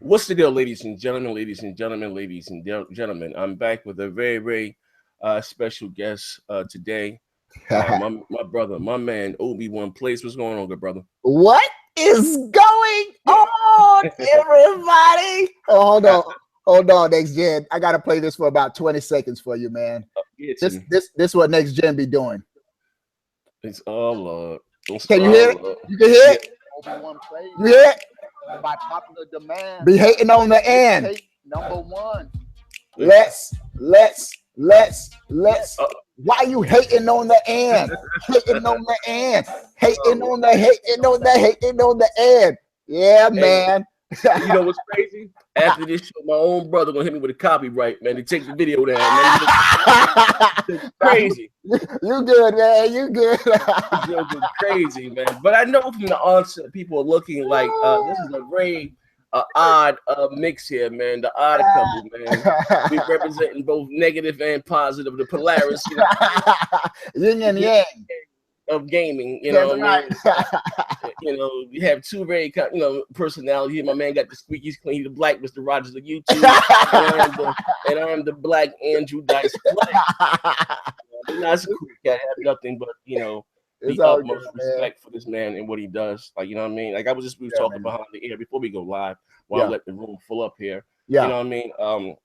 What's the deal, ladies and gentlemen, ladies and gentlemen, ladies and gentlemen? I'm back with a very, very special guest today. My brother, my man, OBE1PLAYS. What's going on, good brother? What is going on, everybody? Oh, hold on, Next Gen. I gotta play this for about 20 seconds for you, man. This what Next Gen be doing. It's all love. Can you hear it? You can hear it? OBE1PLAYS. You hear it? By popular demand. Be hating on the end. Number one. Let's. Why you hating on the end? Hating on the end. Hating on the end. Yeah, man. You know what's crazy? After this show, my own brother gonna hit me with a copyright, man, to take the video down. Man. Crazy. You good, man. You good. Crazy, man. But I know from the onset, people are looking like this is a very odd mix here, man. The odd couple, man. We representing both negative and positive, the Polaris, you know, yin and yang of gaming, you know. Right. You know, you have two very, you know, personalities. My man got the squeaky clean, the black Mr. Rogers of YouTube, and I'm the black Andrew Dice Play. Not so quick. I have nothing but, you know, the utmost respect for this man and what he does. Like, you know what I mean? Like, we were talking behind the air before we go live, while I let the room full up here. Yeah. You know what I mean?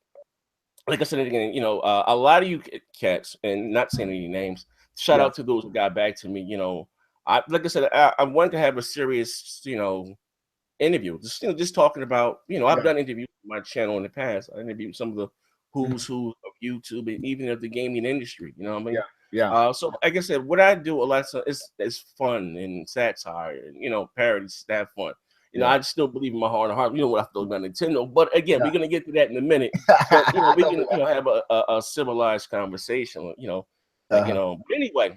Like I said again, you know, a lot of you cats, and not saying any names, shout out to those who got back to me. You know, like I said, I wanted to have a serious, you know, interview. Just, you know, just talking about, you know, I've done interviews on my channel in the past. I interviewed some of the who's who of YouTube and even of the gaming industry. You know what I mean? Yeah. So like I said, what I do a lot is fun and satire and, you know, parodies that have fun. You know, I still believe in my heart of heart. You know what I feel about Nintendo, but again, we're gonna get to that in a minute. But, you know, we can, you know, have a civilized conversation. You know, like, you know. But anyway,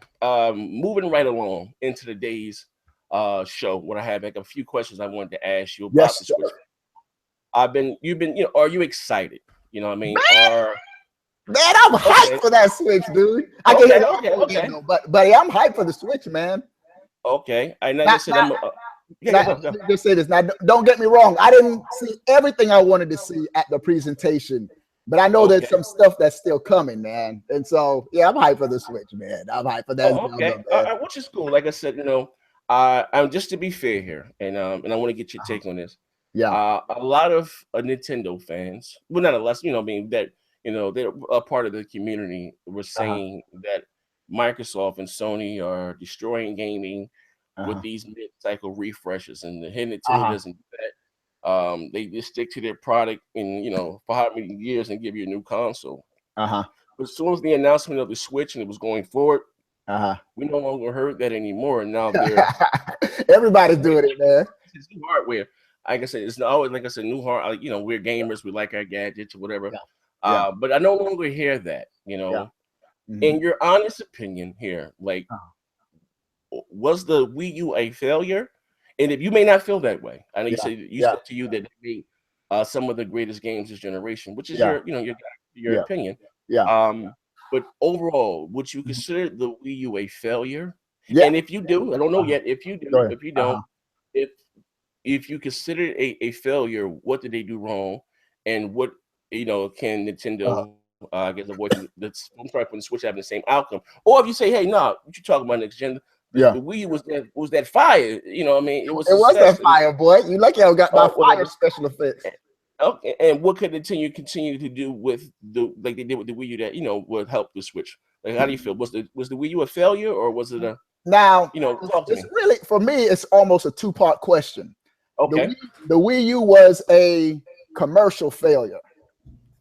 moving right along into today's show, what I have like a few questions I wanted to ask you about the Switch. You've been, you know, are you excited? You know what I mean? Man, I'm hyped for that Switch, dude. I can hear but I'm hyped for the Switch, man. Okay, I know you said I'm. Just say this now. Don't get me wrong. I didn't see everything I wanted to see at the presentation, but I know there's some stuff that's still coming, man. And so, yeah, I'm hyped for the Switch, man. I'm hyped for that. Which is cool. Like I said, you know, I'm just to be fair here, and I want to get your take on this. Yeah, a lot of Nintendo fans, well, not unless, you know, I mean that, you know, they're a part of the community. Were saying that Microsoft and Sony are destroying gaming with these mid-cycle refreshes, and the Nintendo doesn't do that. They just stick to their product, and, you know, for how many years, and give you a new console. But as soon as the announcement of the Switch and it was going forward, we no longer heard that anymore. And now they're everybody's doing it, man. It's new hardware. Like I said, it's always, like I said, new hardware. You know, we're gamers, we like our gadgets or whatever. But I no longer hear that. You know, in your honest opinion here, like, was the Wii U a failure? And if you may not feel that way, I know you said to you that it made some of the greatest games this generation, which is your, you know, your opinion. But overall, would you consider the Wii U a failure? And if you do, I don't know yet. If you do, if you don't, if you consider it a failure, what did they do wrong, and what, you know, can Nintendo get avoid the Switch having the same outcome? Or if you say, hey, no, what you talking about, Next Gen? The Wii was that fire, you know what I mean? It was that fire, boy. You lucky I got my fire special effects. Okay, and what could continue to do with like they did with the Wii U that, you know, would help the Switch? Like, how do you feel? Was the Wii U a failure, or was it a, now, you know, it's really, for me, it's almost a two-part question. Okay. The Wii U was a commercial failure.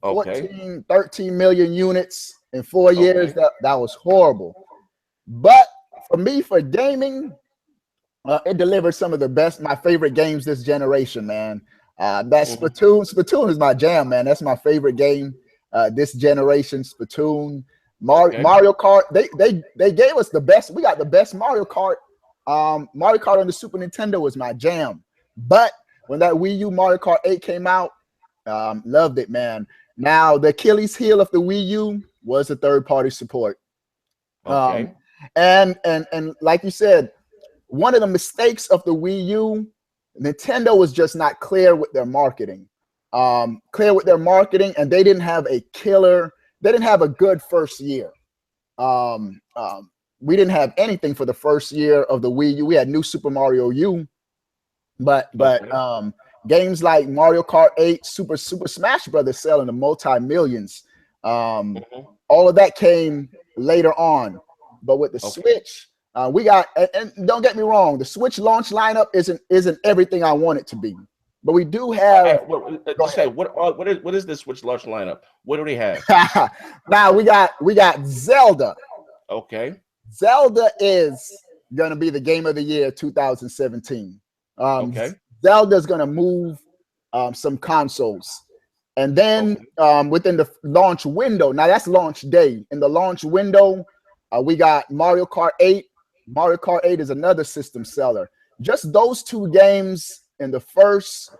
Okay. 13 million units in 4 years. That was horrible. But for me, for gaming, it delivered some of the best, my favorite games this generation, man. That Splatoon is my jam, man. That's my favorite game this generation. Splatoon, Mario Kart. They gave us the best. We got the best Mario Kart. Mario Kart on the Super Nintendo was my jam. But when that Wii U Mario Kart 8 came out, loved it, man. Now the Achilles heel of the Wii U was the third-party support. And like you said, one of the mistakes of the Wii U, Nintendo was just not clear with their marketing. clear with their marketing, and they didn't have a killer. They didn't have a good first year. We didn't have anything for the first year of the Wii U. We had New Super Mario U, but games like Mario Kart 8, Super Smash Brothers selling the multi-millions. All of that came later on. But with the Switch, we got, and don't get me wrong, the Switch launch lineup isn't everything I want it to be. But we do have. What is the Switch launch lineup? What do they have? Now we got Zelda. Okay. Zelda is gonna be the game of the year 2017. Okay. Zelda's gonna move some consoles, and then within the launch window. Now that's launch day. In the launch window, we got Mario Kart 8. Mario Kart 8 is another system seller. Just those two games in the first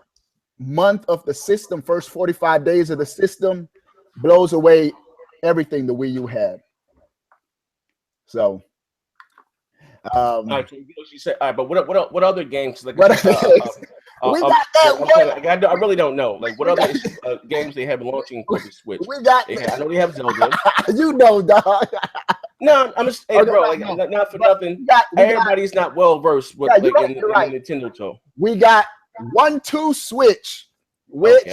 month of the system, first 45 days of the system, blows away everything the Wii U had. So, all right, so you said, all right, but what other games? Like, we got that. I really don't know. Like, what other games they have launching for the Switch? I know they have Zelda. You know, dog. No, I'm just, hey, bro, like, not for nothing. Everybody's not well versed with in the Nintendo talk. We got 1-2 Switch, which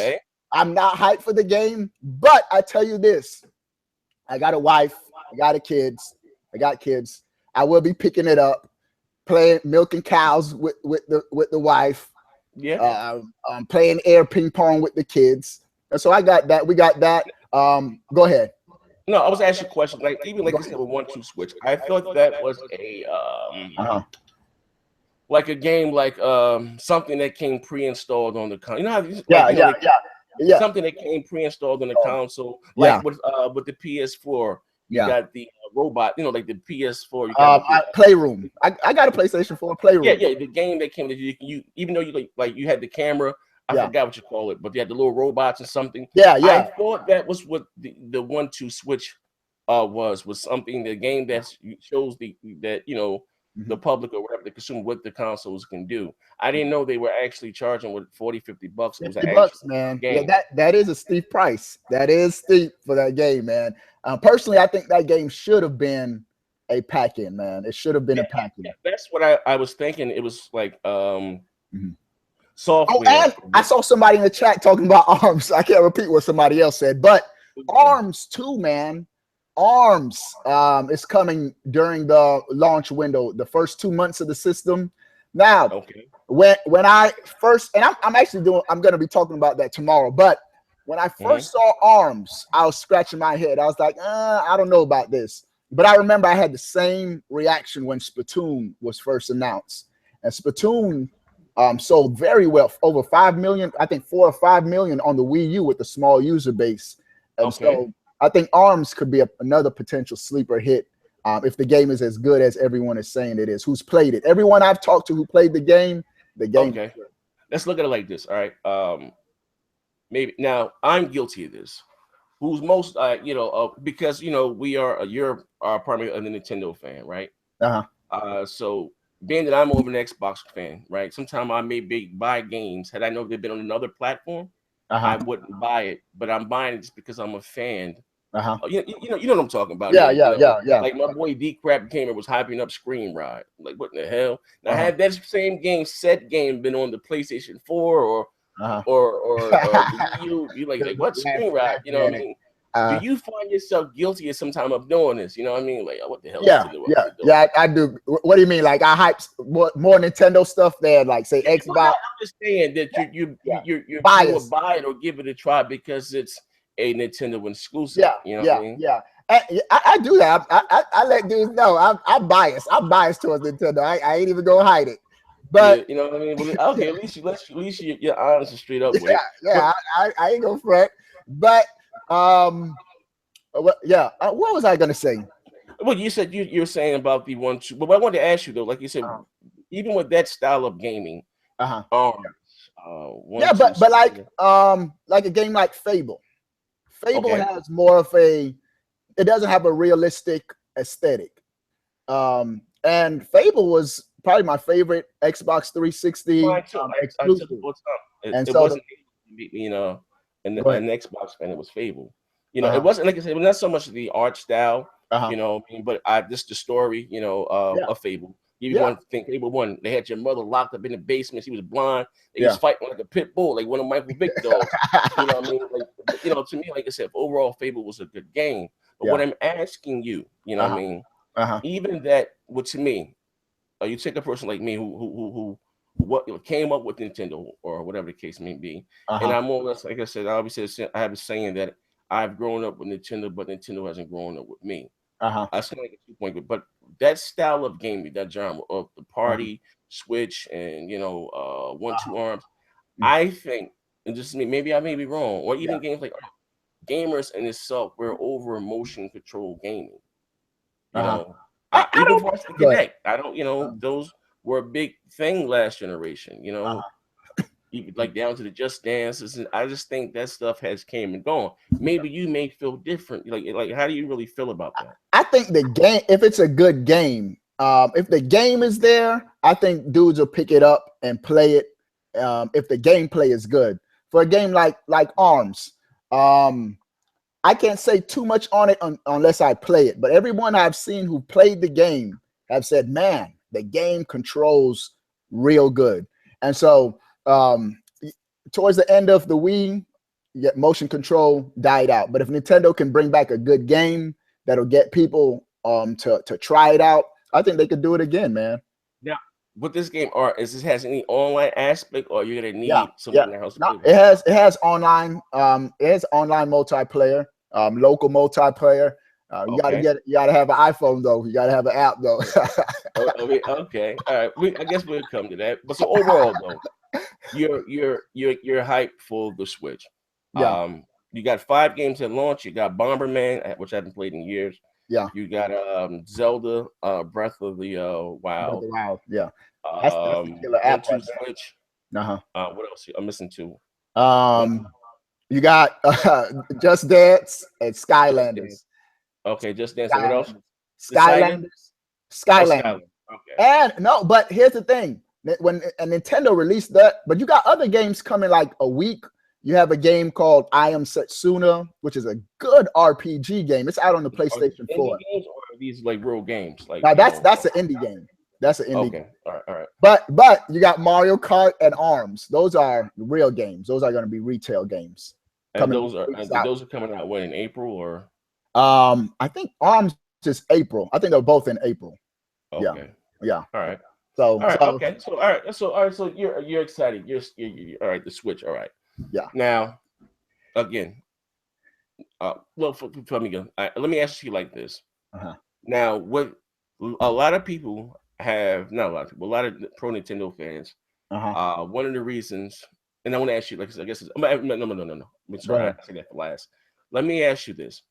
I'm not hyped for the game, but I tell you this: I got a wife, I got kids. I will be picking it up, playing, milking cows with the wife. Yeah. Playing air ping pong with the kids. And so I got that. We got that. Go ahead. No, I was asking a question. Like, even like you said with 1-2 Switch, I thought that was a like a game, like something that came pre-installed on the console. You know how something that came pre-installed on the console, like with the PS4. You got the robot, like the PS4. You got Playroom. I got a PlayStation 4 Playroom. Yeah. The game that came that you even though you like you had the camera. I forgot what you call it, but you had the little robots or something. Yeah. I thought that was what the 1-2 Switch was something, the game that shows the public or whatever, the consumer, what the consoles can do. I didn't know they were actually charging with $40-50. It was $50, man. Game. Yeah, that is a steep price. That is steep for that game, man. Personally, I think that game should have been a pack-in, man. It should have been a pack-in. That's what I was thinking. It was like software. Oh, and I saw somebody in the chat talking about ARMS. I can't repeat what somebody else said, but ARMS too, man. ARMS is coming during the launch window, the first 2 months of the system. Now, when I first, and I'm going to be talking about that tomorrow, but when I first saw ARMS, I was scratching my head. I was like, I don't know about this. But I remember I had the same reaction when Splatoon was first announced. And Splatoon sold very well, over 5 million, I think 4 or 5 million on the Wii U with a small user base. And so I think ARMS could be another potential sleeper hit if the game is as good as everyone is saying it is. Who's played it? Everyone I've talked to who played the game. Okay. Let's look at it like this. All right. Maybe now I'm guilty of this. Who's most, because you're primarily a Nintendo fan, right? So being that I'm over an Xbox fan, right? Sometimes I may buy games. Had I known they've been on another platform, I wouldn't buy it. But I'm buying it just because I'm a fan. You know what I'm talking about. Yeah. Like my boy D Crap Gamer was hyping up Scream Ride. Like, what in the hell? Now, had that same game been on the PlayStation 4 or you like what Scream Ride? You know what I mean? Do you find yourself guilty at some time of doing this? You know what I mean? Like, what the hell? Yeah, I do. What do you mean? Like, I hype more Nintendo stuff than, like, say, Xbox. I'm just saying that you're biased. Buy it or give it a try because it's a Nintendo exclusive. You know what I mean? I do that. I let dudes know I'm biased. I'm biased towards Nintendo. I ain't even gonna hide it. But you know what I mean? Well, okay, at least you're honest and straight up with it. I ain't gonna fret. But what was I gonna say? Well, you said you're saying about the 1-2, but I wanted to ask you though, like you said, even with that style of gaming, but like a game like Fable. Fable has more of it doesn't have a realistic aesthetic. And Fable was probably my favorite Xbox 360 exclusive. And so wasn't, and Right. an Xbox fan, it was Fable. You know, it wasn't like I said, it was not so much the art style, you know, I mean, but just the story, you know, of Fable. Give you one thing, Fable 1, they had your mother locked up in the basement. She was blind. They was fighting like a pit bull, like one of Michael Vick dogs. You know what I mean? Like, you know, to me, like I said, overall, Fable was a good game. But what I'm asking you, you know what I mean? Even that, what to me, you take a person like me who what came up with Nintendo or whatever the case may be, and I'm more or less, like I said, I obviously I have a saying that I've grown up with Nintendo, but Nintendo hasn't grown up with me. I still like a 2 point, but that style of gaming, that genre of the party, Switch, and you know, 1-2 arms, I think, and just me, maybe I may be wrong, or even games like gamers in itself, we're over motion control gaming. You know, even for us to connect, I don't, you know, those were a big thing last generation. You know, even like down to the Just Dances, and I just think that stuff has came and gone. Maybe you may feel different. Like how do you really feel about that? I think the game, if it's a good game, if the game is there, I think dudes will pick it up and play it. If the gameplay is good, for a game like Arms, I can't say too much on it unless I play it. But everyone I've seen who played the game have said, "Man, the game controls real good." And so, towards the end of the Wii, motion control died out. But if Nintendo can bring back a good game that'll get people to try it out, I think they could do it again, man. Now, with this game, is this has any online aspect, or you're gonna need someone in the house? No, it has online. It has online multiplayer, local multiplayer. You gotta have an iPhone though. You gotta have an app though. Okay, all right. I guess we'll come to that. But so overall though, you're hyped for the Switch. You got 5 games at launch. You got Bomberman, which I haven't played in years. You got Zelda, Breath of the Wild. That's the killer app on Switch. What else? I'm missing 2. You got Just Dance and Skylanders. Okay, Just Dance. What else? Skylanders. Okay. And no, but here's the thing: when Nintendo released that, but you got other games coming like a week. You have a game called I Am Setsuna, which is a good RPG game. It's out on the PlayStation 4. Games, or are these like real games? Like now, that's an indie game. That's an indie. Okay, all right. But you got Mario Kart and Arms. Those are real games. Those are going to be retail games. And those are coming out when, in April or? I think Arms is April. I think they're both in April. Okay. Yeah. All right. So okay. So all right. So you're excited. You're all right. The Switch. All right. Yeah. Now, again, well, for me, let me ask you like this. Now, what a lot of people have, not a lot of people, a lot of pro Nintendo fans. One of the reasons, and I want to ask you, like, I guess, no. I'm sorry, I say that for last. Let me ask you this: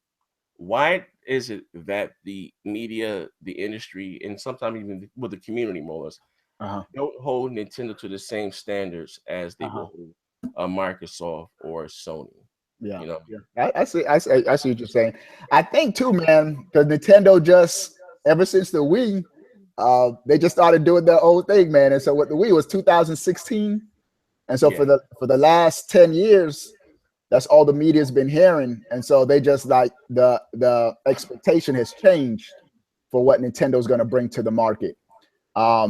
why is it that the media, the industry, and sometimes even with the community, more or less, don't hold Nintendo to the same standards as they will hold Microsoft or Sony? Yeah, you know. I see what you're saying. I think too, man, because Nintendo just ever since the Wii, they just started doing their own thing, man. And so what the Wii was 2016, and so for the last 10 years, that's all the media's been hearing. And so they just like the expectation has changed for what Nintendo's going to bring to the market. What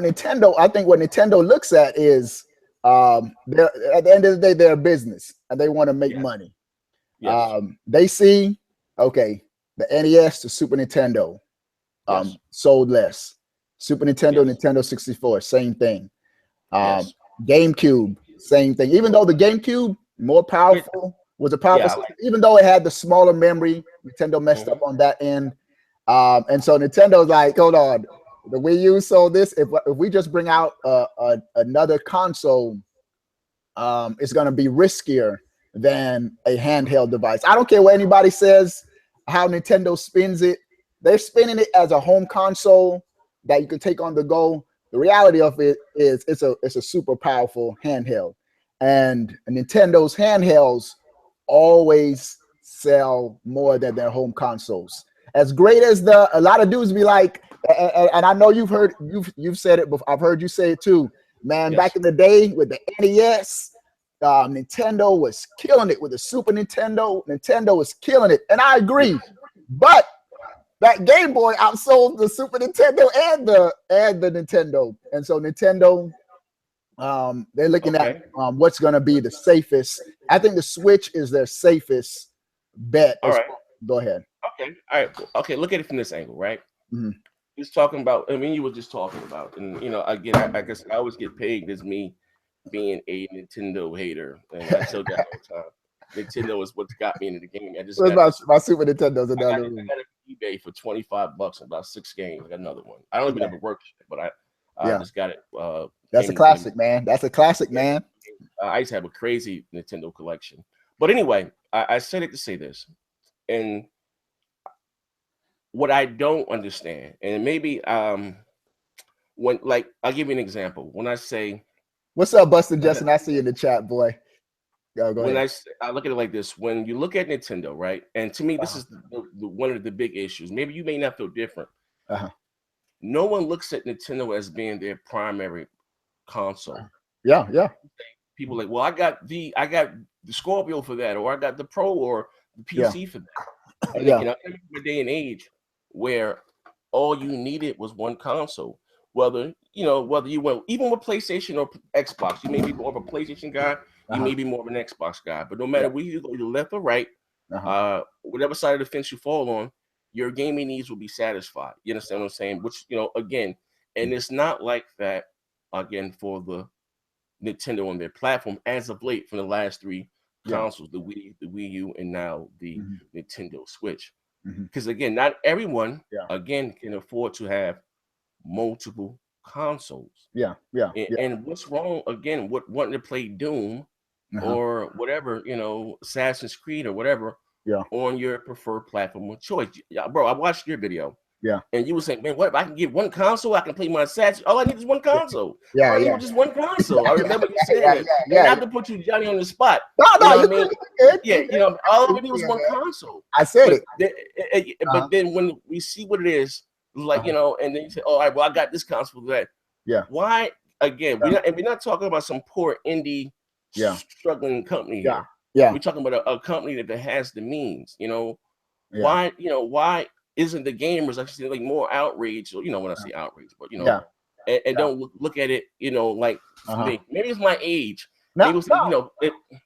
Nintendo looks at is they're, at the end of the day, they're a business and they want to make money. They see, okay, the NES to Super Nintendo sold less. Super Nintendo, Nintendo 64, same thing. GameCube, same thing. Even though the GameCube more powerful, was a powerful system, even though it had the smaller memory, Nintendo messed up on that end. And so Nintendo's like, hold on, the Wii U sold this. If we just bring out another console, it's going to be riskier than a handheld device. I don't care what anybody says, how Nintendo spins it. They're spinning it as a home console that you can take on the go. The reality of it is it's a super powerful handheld. And Nintendo's handhelds always sell more than their home consoles. As great as a lot of dudes be like, and I know you've said it before, I've heard you say it too, man. Back in the day with the NES, Nintendo was killing it with the Super Nintendo. Nintendo was killing it, and I agree. But that Game Boy outsold the Super Nintendo and the Nintendo, and so Nintendo, they're looking at what's going to be the safest. I think the Switch is their safest bet. All right. Go ahead. Okay. All right. Okay. Look at it from this angle, right? Mm-hmm. He's talking about. I mean, you were just talking about, and you know, again, I guess I always get pegged as me being a Nintendo hater, and I tell that all the time. Nintendo is what's got me into the game. I just got my Super Nintendo's another. I got it on eBay for $25 and about 6 games. I got another one. I don't even ever work, but I just got it. That's a classic, man. That's a classic, man. I used to have a crazy Nintendo collection. But anyway, I said it to say this, and what I don't understand, and maybe when, like, I'll give you an example. When I say, "What's up, Buster Justin?" I see you in the chat, boy. Go when ahead. I look at it like this, when you look at Nintendo, right? And to me, this is one of the big issues. Maybe you may not feel different. No one looks at Nintendo as being their primary console. Yeah. People like, well, I got the Scorpio for that, or I got the Pro or the PC for that. And you know, in a day and age where all you needed was one console. Whether you went even with PlayStation or Xbox, you may be more of a PlayStation guy. You may be more of an Xbox guy, but no matter where you go, either left or right, whatever side of the fence you fall on, your gaming needs will be satisfied. You understand what I'm saying? Which, you know, again, and it's not like that, again, for the Nintendo on their platform as of late from the last 3 consoles, the Wii, the Wii U, and now the Nintendo Switch. Because again, not everyone, again, can afford to have multiple consoles. And what's wrong, again, with wanting to play Doom or whatever, you know, Assassin's Creed or whatever on your preferred platform of choice? Bro, I watched your video. And you were saying, man, what if I can get one console? I can play my Assassin. All I need is one console. I need just one console. I remember you saying that. Not to put you, Johnny, on the spot. No, you know what I mean? You know, all I need was one console. I said it. But then when we see what it is, like, you know, and then you say, all right, well, I got this console for that. Why, again, we're not talking about some poor indie struggling company here. We're talking about a company that has the means, you know. Why isn't the gamers actually like more outraged? Or, you know, when I say outrage, but you know, and don't look at it, you know, like maybe it's my age. People say, you know,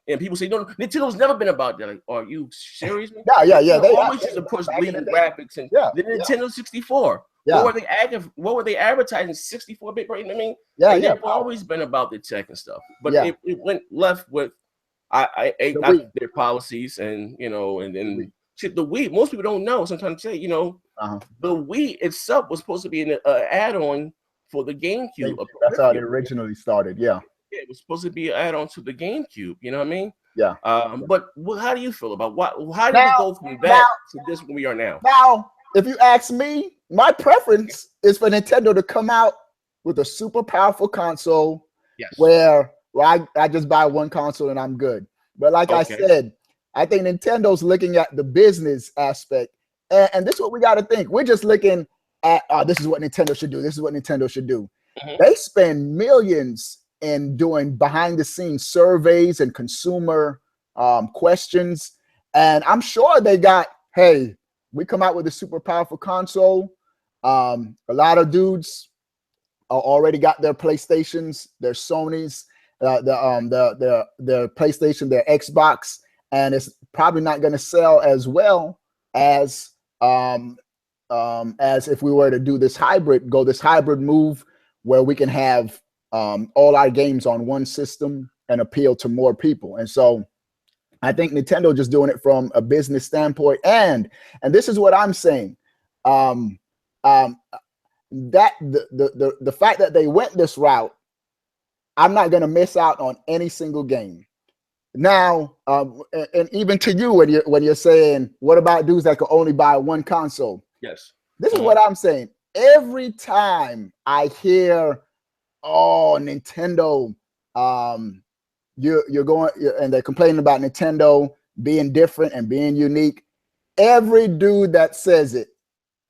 and people say, no, Nintendo's never been about that. Like, are you serious? Yeah. They always used to push bleeding graphics and the Nintendo 64. What were they advertising? 64-bit, right? I mean, they've always been about the tech and stuff. But it went left with their policies, and you know, and then shit. The Wii, most people don't know. Sometimes say, you know, the Wii itself was supposed to be an add-on for the GameCube. That's how it originally started. It was supposed to be an add-on to the GameCube. You know what I mean? But how do you feel about how did we go from that to this where we are now? Now, if you ask me, my preference is for Nintendo to come out with a super powerful console where I just buy one console and I'm good. But like I said, I think Nintendo's looking at the business aspect. And this is what we got to think. We're just looking at, this is what Nintendo should do. This is what Nintendo should do. They spend millions in doing behind the scenes surveys and consumer questions. And I'm sure they got, hey, we come out with a super powerful console. A lot of dudes already got their PlayStations, their Sonys, their PlayStation, their Xbox, and it's probably not going to sell as well as if we were to do this hybrid move where we can have all our games on one system and appeal to more people. And so I think Nintendo just doing it from a business standpoint. And this is what I'm saying. That the fact that they went this route, I'm not going to miss out on any single game. Now, and even to you, when you're saying, what about dudes that could only buy one console? Yes. This is what I'm saying. Every time I hear, oh, Nintendo, you're going, and they're complaining about Nintendo being different and being unique. Every dude that says it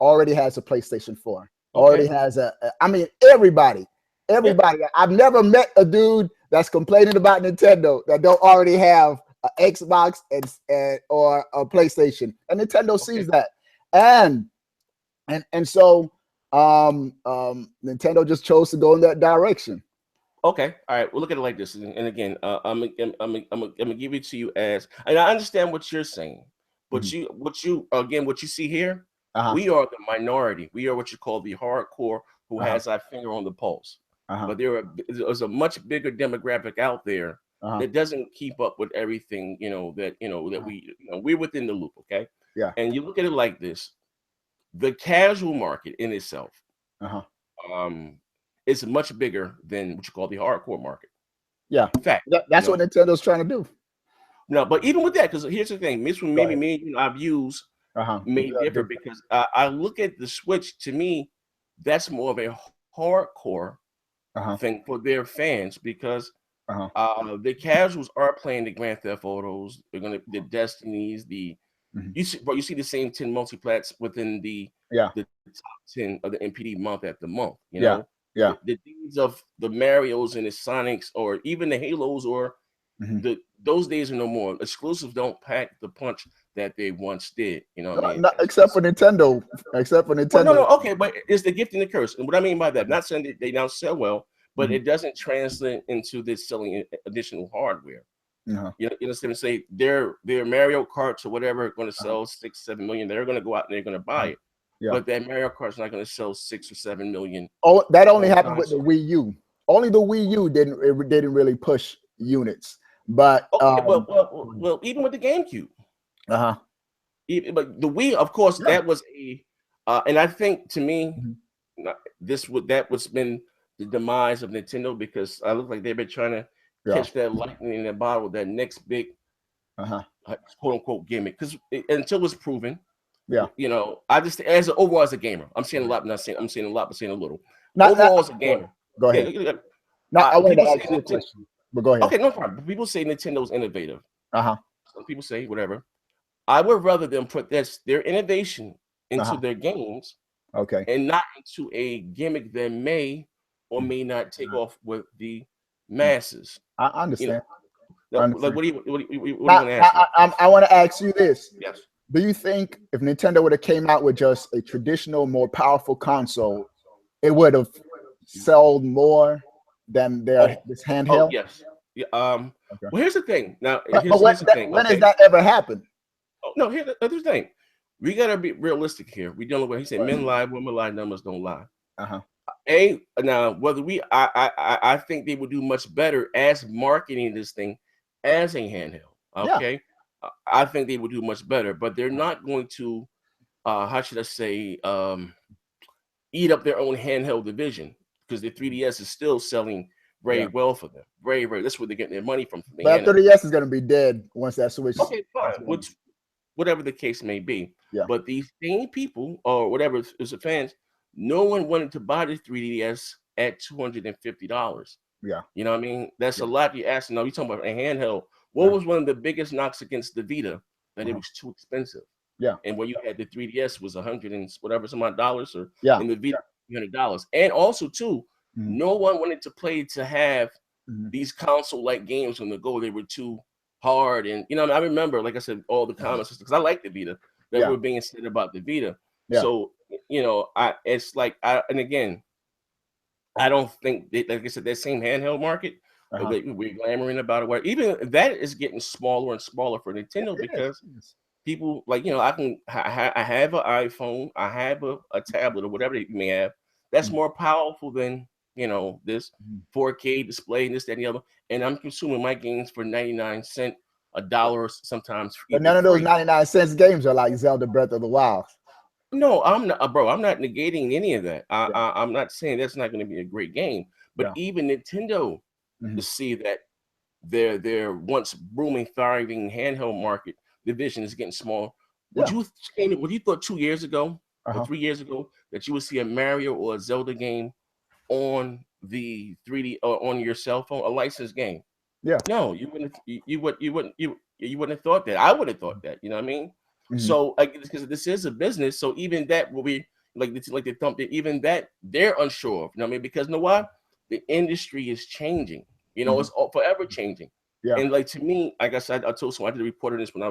already has a PlayStation 4. Already has I mean, everybody. I've never met a dude that's complaining about Nintendo that don't already have an Xbox and or a PlayStation, and Nintendo sees that, and so Nintendo just chose to go in that direction. Okay, all right. We'll look at it like this, and again, I'm gonna give it to you as, and I understand what you're saying, but what you see here, we are the minority. We are what you call the hardcore, who has our finger on the pulse. But there's a much bigger demographic out there that doesn't keep up with everything, that we're within the loop, okay? Yeah. And you look at it like this: the casual market in itself, is much bigger than what you call the hardcore market. Yeah, in fact, that's what Nintendo's trying to do. No, but even with that, because here's the thing: maybe me, our views may differ, because I look at the Switch. To me, that's more of a hardcore thing for their fans, because the casuals are playing the Grand Theft Autos. They're the Destinies. You see the same 10 multiplats within the top 10 of the NPD month after month. You know, the days of the Marios and the Sonics, or even the Halos, or those days are no more. Exclusives don't pack the punch that they once did. You know what I mean? Except for Nintendo. Well, no, okay, but it's the gift and the curse. And what I mean by that, I'm not saying that they now sell well, but it doesn't translate into this selling additional hardware. You understand? Say their Mario Karts or whatever are going to sell 6-7 million. They're going to go out and they're going to buy it. But that Mario Kart's not going to sell 6 or 7 million. Oh, that only happened with the Wii U. Only the Wii U didn't really push units. But well, even with the GameCube, but the Wii, of course, that was and I think, to me, that was been the demise of Nintendo, because I look like they've been trying to catch that lightning in the bottle, that next big quote unquote gimmick, because until it's proven, I just, overall as a gamer, I'm saying a lot, I'm saying a lot, but saying a little. Overall as a gamer, go ahead. I wanted to ask you a question. But go ahead. Okay, no problem. People say Nintendo's innovative. Some people say whatever. I would rather them put their innovation into their games, and not into a gimmick that may or may not take off with the masses. I understand. Like, what do you want to ask? I want to ask you this. Yes. Do you think if Nintendo would have came out with just a traditional, more powerful console, it would have sold more than this handheld? Yes. Yeah. Well, here's the thing. Now, here's the thing. When has that ever happened? No, here's the thing. We gotta be realistic here. We dealing with, he said, men lie, women lie, numbers don't lie. Now, whether I think they would do much better as marketing this thing as a handheld. Okay. I think they would do much better, but they're not going to how should I say, eat up their own handheld division, because the 3DS is still selling very well for them. Very, very. That's where they're getting their money from. But 3DS is going to be dead once that Switch. Okay, fine. Whatever the case may be. But these same people, or whatever is the fans, no one wanted to buy the 3DS at $250. You know what I mean? That's a lot you ask. Now you're talking about a handheld. What was one of the biggest knocks against the Vita? That it was too expensive. And where you had the 3DS was $100 and whatever some odd dollars, or in the Vita $300. And also too, no one wanted to have these console-like games on the go. They were too hard, and I remember, like I said, all the comments, because I like the Vita, that were being said about the Vita. So it's like, and again, I don't think like I said, that same handheld market, we're glamoring about it. Even that is getting smaller and smaller for Nintendo, because people, like, I have an iPhone, I have a tablet, or whatever you may have, that's more powerful than this 4K display and this, that, and the other, and I'm consuming my games for 99 cents, $1 sometimes. But none of those 99 cents games are like Zelda Breath of the Wild. No, I'm not, bro. I'm not negating any of that. I'm not saying that's not going to be a great game, but even Nintendo to see that their once booming, thriving handheld market division is getting small. Would you thought 2 years ago or 3 years ago that you would see a Mario or a Zelda game on the 3D or on your cell phone, a licensed game? No, you wouldn't. You wouldn't have thought that. I would have thought that. You know what I mean? So, because this is a business, so even that will be like the thump. Even that they're unsure of. You know what I mean? Because you know what? The industry is changing. You know, it's all forever changing. Yeah. And like to me, like I said, I told someone I did a report on this when I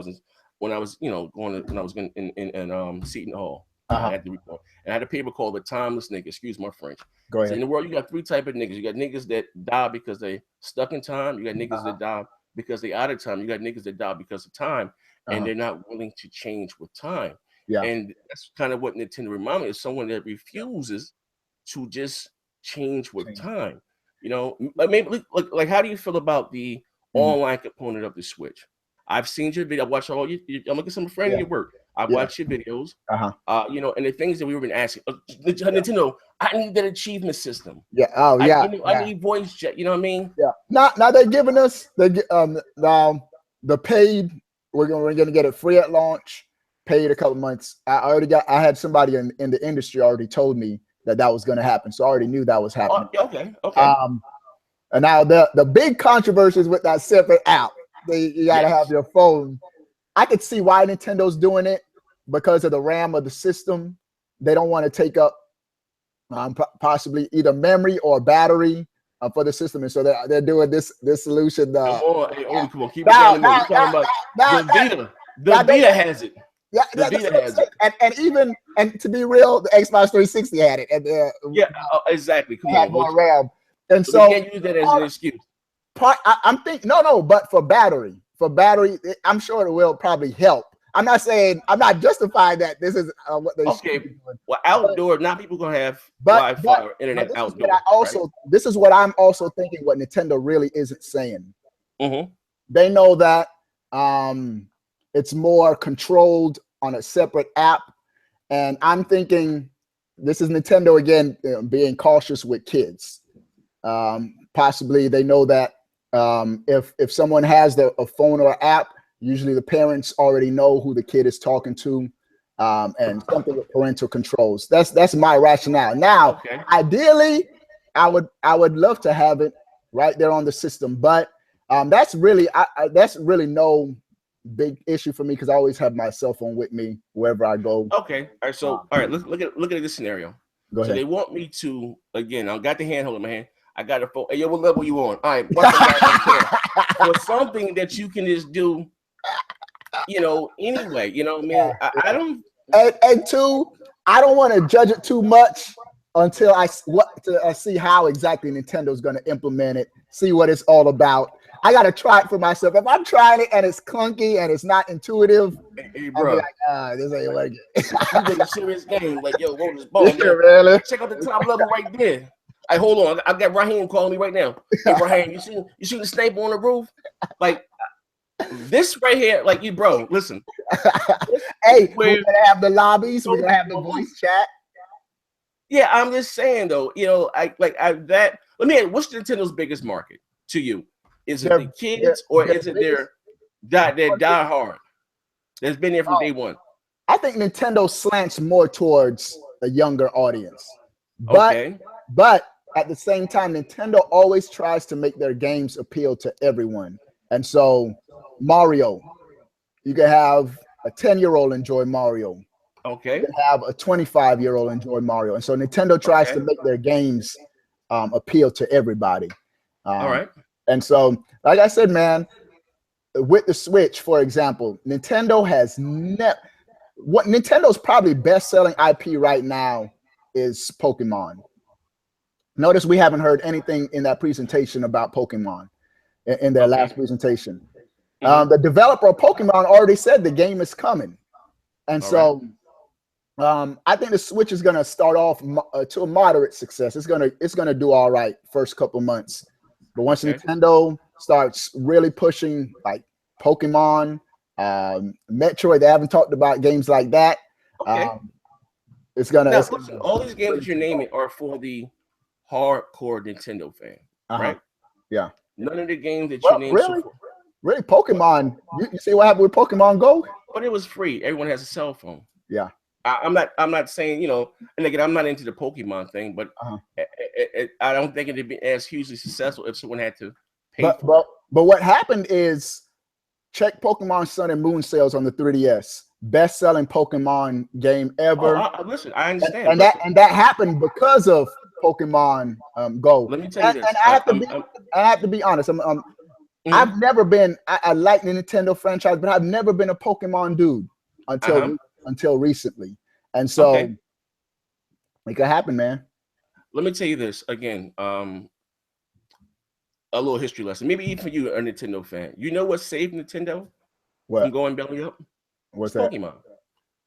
was you know when I was in Seton Hall. I had to report, and I had a paper called "The Timeless Nigga." Excuse my French. Go ahead. So in the world, you got 3 type of niggas. You got niggas that die because they stuck in time. You got niggas that die because they out of time. You got niggas that die because of time, and they're not willing to change with time. Yeah. And that's kind of what Nintendo reminded me is someone that refuses to just change with time. You know, maybe look, like how do you feel about the online component of the Switch? I've seen your video. I watched all you. I'm looking at some friend of your work. I watched your videos. You know, and the things that we were been asking Nintendo. I need that achievement system. Yeah. Oh yeah. I need voice chat. You know what I mean? Yeah. Now they're giving us the paid. We're gonna get it free at launch. Paid a couple months. I had somebody in the industry already told me that was going to happen, so I already knew that was happening. Okay. And now the big controversies with that separate app. You gotta have your phone. I could see why Nintendo's doing it because of the RAM of the system. They don't want to take up possibly either memory or battery for the system, and so they're doing this solution. Come on, keep it down. We're talking about the Vita has it. Yeah, and to be real, the Xbox 360 had it. And exactly. Come on, more RAM, and so we can't use that as an excuse. I'm thinking no, but for battery, I'm sure it will probably help. I'm not justifying that this is what they should be doing. Well, outdoor, not people gonna have Wi-Fi or internet outdoor. This is what I'm also thinking. What Nintendo really isn't saying. They know that it's more controlled on a separate app, and I'm thinking this is Nintendo again being cautious with kids. Possibly they know that if someone has a phone or app, usually the parents already know who the kid is talking to, and something with parental controls. That's my rationale. Now, ideally, I would love to have it right there on the system, but that's really no big issue for me because I always have my cell phone with me wherever I go. Okay, all right. So all right, look at this scenario. Go ahead. So they want me to again. I got the handhold in my hand. I got a phone. Hey, yo, what level you on? All right, for something that you can just do, you know. Anyway, you know, man, I don't. And two, I don't want to judge it too much until I see how exactly Nintendo's going to implement it. See what it's all about. I got to try it for myself. If I'm trying it and it's clunky and it's not intuitive, hey bro, I'll be like, this ain't working. You a serious game. Like, yo, roll this ball. Really? Check out the top level right there. Hey, hold on. I got Raheem calling me right now. Hey, Raheem, you see the sniper on the roof? Like, this right here, like, you, bro, listen. Hey, we're going to have the lobbies. We're going to have the voice chat. Yeah, I'm just saying, though, you know, let me ask, what's Nintendo's biggest market to you? Is it the kids or is it their die hard that's been there from day one? I think Nintendo slants more towards a younger audience. But at the same time, Nintendo always tries to make their games appeal to everyone. And so Mario, you can have a 10-year-old enjoy Mario. Okay. You can have a 25-year-old enjoy Mario. And so Nintendo tries to make their games appeal to everybody. All right. And so, like I said, man, with the Switch, for example, Nintendo has Nintendo's probably best-selling IP right now is Pokemon. Notice we haven't heard anything in that presentation about Pokemon in their last presentation. The developer of Pokemon already said the game is coming. And I think the Switch is going to start off to a moderate success. It's going to do all right first couple months. But once Nintendo starts really pushing like Pokemon, Metroid, they haven't talked about games like that. It's gonna. Listen, all these games that you're naming are for the hardcore Nintendo fan, right? Yeah. None of the games that you named. Really, Pokemon. You see what happened with Pokemon Go? But it was free. Everyone has a cell phone. Yeah. I'm not saying, you know, and again, I'm not into the Pokemon thing, but I don't think it'd be as hugely successful if someone had to pay for it. But what happened is, check Pokemon Sun and Moon sales on the 3DS. Best-selling Pokemon game ever. Listen, I understand. And that happened because of Pokemon Go. Let me tell you this. And I have to be honest. I've never been. I like the Nintendo franchise, but I've never been a Pokemon dude until recently. And so it could happen, man. Let me tell you this again. A little history lesson. Maybe even for you, a Nintendo fan. You know what saved Nintendo from going belly up? What's it's Pokemon.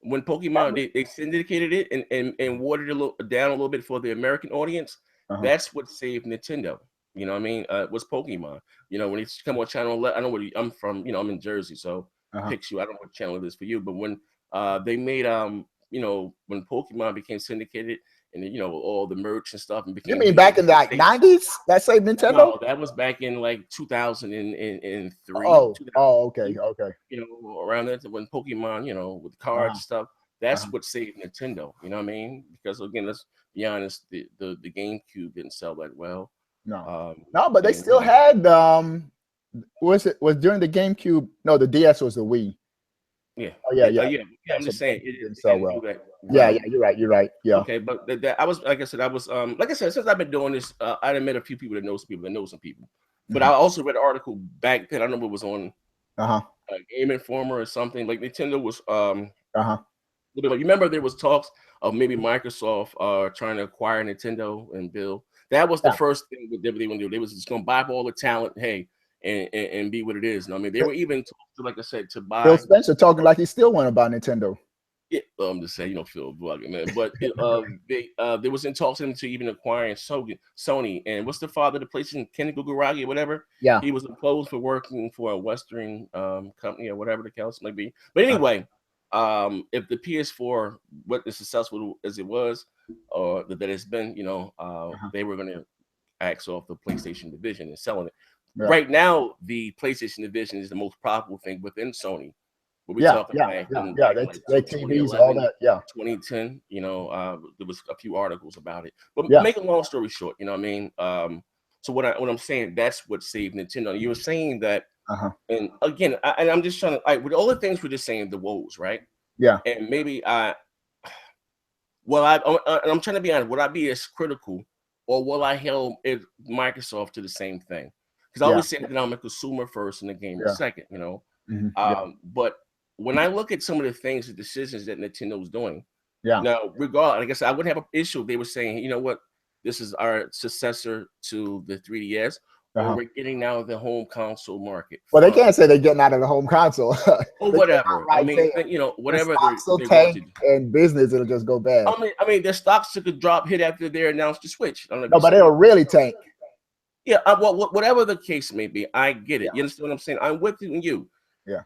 When Pokemon they syndicated it and watered it down a little bit for the American audience, that's what saved Nintendo. You know what I mean? Was Pokemon. You know, when it's come on channel 11, I know where I'm from, you know, I'm in Jersey, so picks you. I don't know what channel it is for you, but when they made you know, when Pokemon became syndicated and you know all the merch and stuff and became, you mean back in the 90s that saved Nintendo? No, that was back in like 2003. Okay. You know, around that when Pokemon, you know, with cards and stuff, that's what saved Nintendo. You know what I mean? Because again, let's be honest, the GameCube didn't sell that well. No, but they still had was during the GameCube? No, the DS was the Wii. Yeah. Yeah. I'm just saying it didn't sell well. Yeah, you're right. Yeah. Okay, but I was like I said, since I've been doing this, I met a few people that know some people that know some people. But I also read an article back then. I don't know if it was on Game Informer or something. Like Nintendo was you remember there was talks of maybe Microsoft trying to acquire Nintendo and Bill. That was the first thing that they want to do. They was just gonna buy up all the talent, hey, and be what it is. I mean, they were even like I said, to buy Phil Spencer talking like he still want to buy Nintendo. Yeah, I'm just saying, you don't feel bugging, man. But there was in talks to even acquiring Sony. And what's the father of the PlayStation, Ken Guguragi or whatever? Yeah, he was opposed for working for a Western company or whatever the case may be. But anyway, if the PS4 what as successful as it was, or that it's been, you know, they were going to axe off the PlayStation division and selling it. Yeah. Right now, the PlayStation division is the most profitable thing within Sony. We're talking back they TVs, all that, 2010. You know, there was a few articles about it. But make a long story short, you know what I mean? So what I'm saying, that's what saved Nintendo. You were saying that, and again, I'm just trying to, with all the things we're just saying, the woes, right? Yeah. And maybe I'm trying to be honest. Would I be as critical, or will I held Microsoft to the same thing? Because I always say that I'm a consumer first and a gamer second. You know, but when I look at some of the things, the decisions that Nintendo's doing, now, regardless, like I said, I wouldn't have an issue if they were saying, you know what, this is our successor to the 3DS, or we're getting out of the home console market. Well, they can't say they're getting out of the home console. Or whatever. I mean, you know, whatever they tank in business, it'll just go bad. I mean, their stocks took a drop hit after they announced the Switch. No, but it'll really tank. Yeah, whatever the case may be, I get it. You understand what I'm saying? I'm with you. Yeah.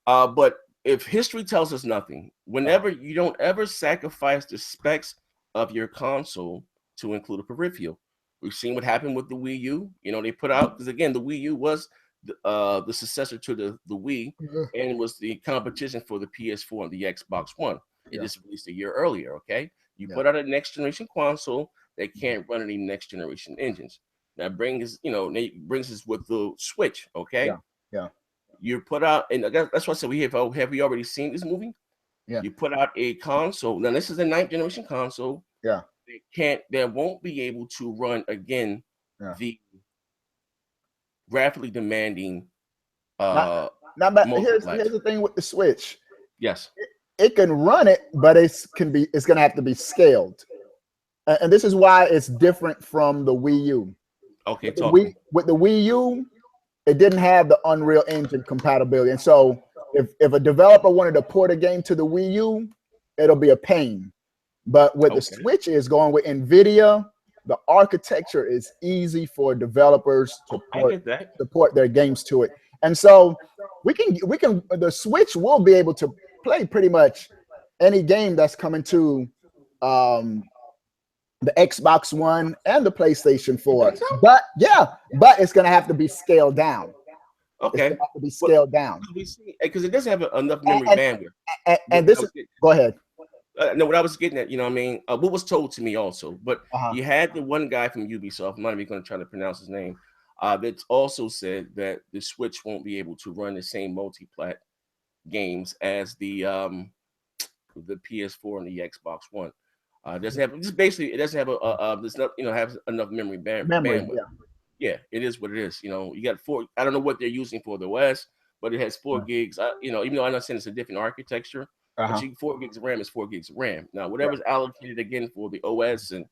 But if history tells us nothing, whenever you don't ever sacrifice the specs of your console to include a peripheral. We've seen what happened with the Wii U. You know, they put out, because again, the Wii U was the successor to the Wii, and was the competition for the PS4 and the Xbox One. It just released a year earlier, okay? You put out a next generation console that can't run any next generation engines. That brings us with the Switch, okay? Yeah. You put out, and that's why I said have we already seen this movie? Yeah. You put out a console. Now this is a 9th generation console. Yeah. They won't be able to run again the graphically demanding. But here's the thing with the Switch. Yes. It can run it, but it's going to have to be scaled, and this is why it's different from the Wii U. Okay. With the Wii U, it didn't have the Unreal Engine compatibility. And so if a developer wanted to port a game to the Wii U, it'll be a pain. But with the Switch is going with NVIDIA, the architecture is easy for developers to port their games to it. And so the Switch will be able to play pretty much any game that's coming to the Xbox One and the PlayStation 4. But it's going to have to be scaled down. Okay. It's going to have to be scaled down. Because it doesn't have enough memory bandwidth. And this is, go ahead. No, what I was getting at, you know what I mean? What was told to me also, but you had the one guy from Ubisoft, I'm not even going to try to pronounce his name, that also said that the Switch won't be able to run the same multi-plat games as the PS4 and the Xbox One. Doesn't have just basically it doesn't have there's not have enough memory bandwidth. Yeah, it is what it is. You got 4. I don't know what they're using for the OS, but it has 4 gigs. Even though I understand it's a different architecture, but 4 gigs of RAM is 4 gigs of RAM. Now, whatever's allocated again for the OS, and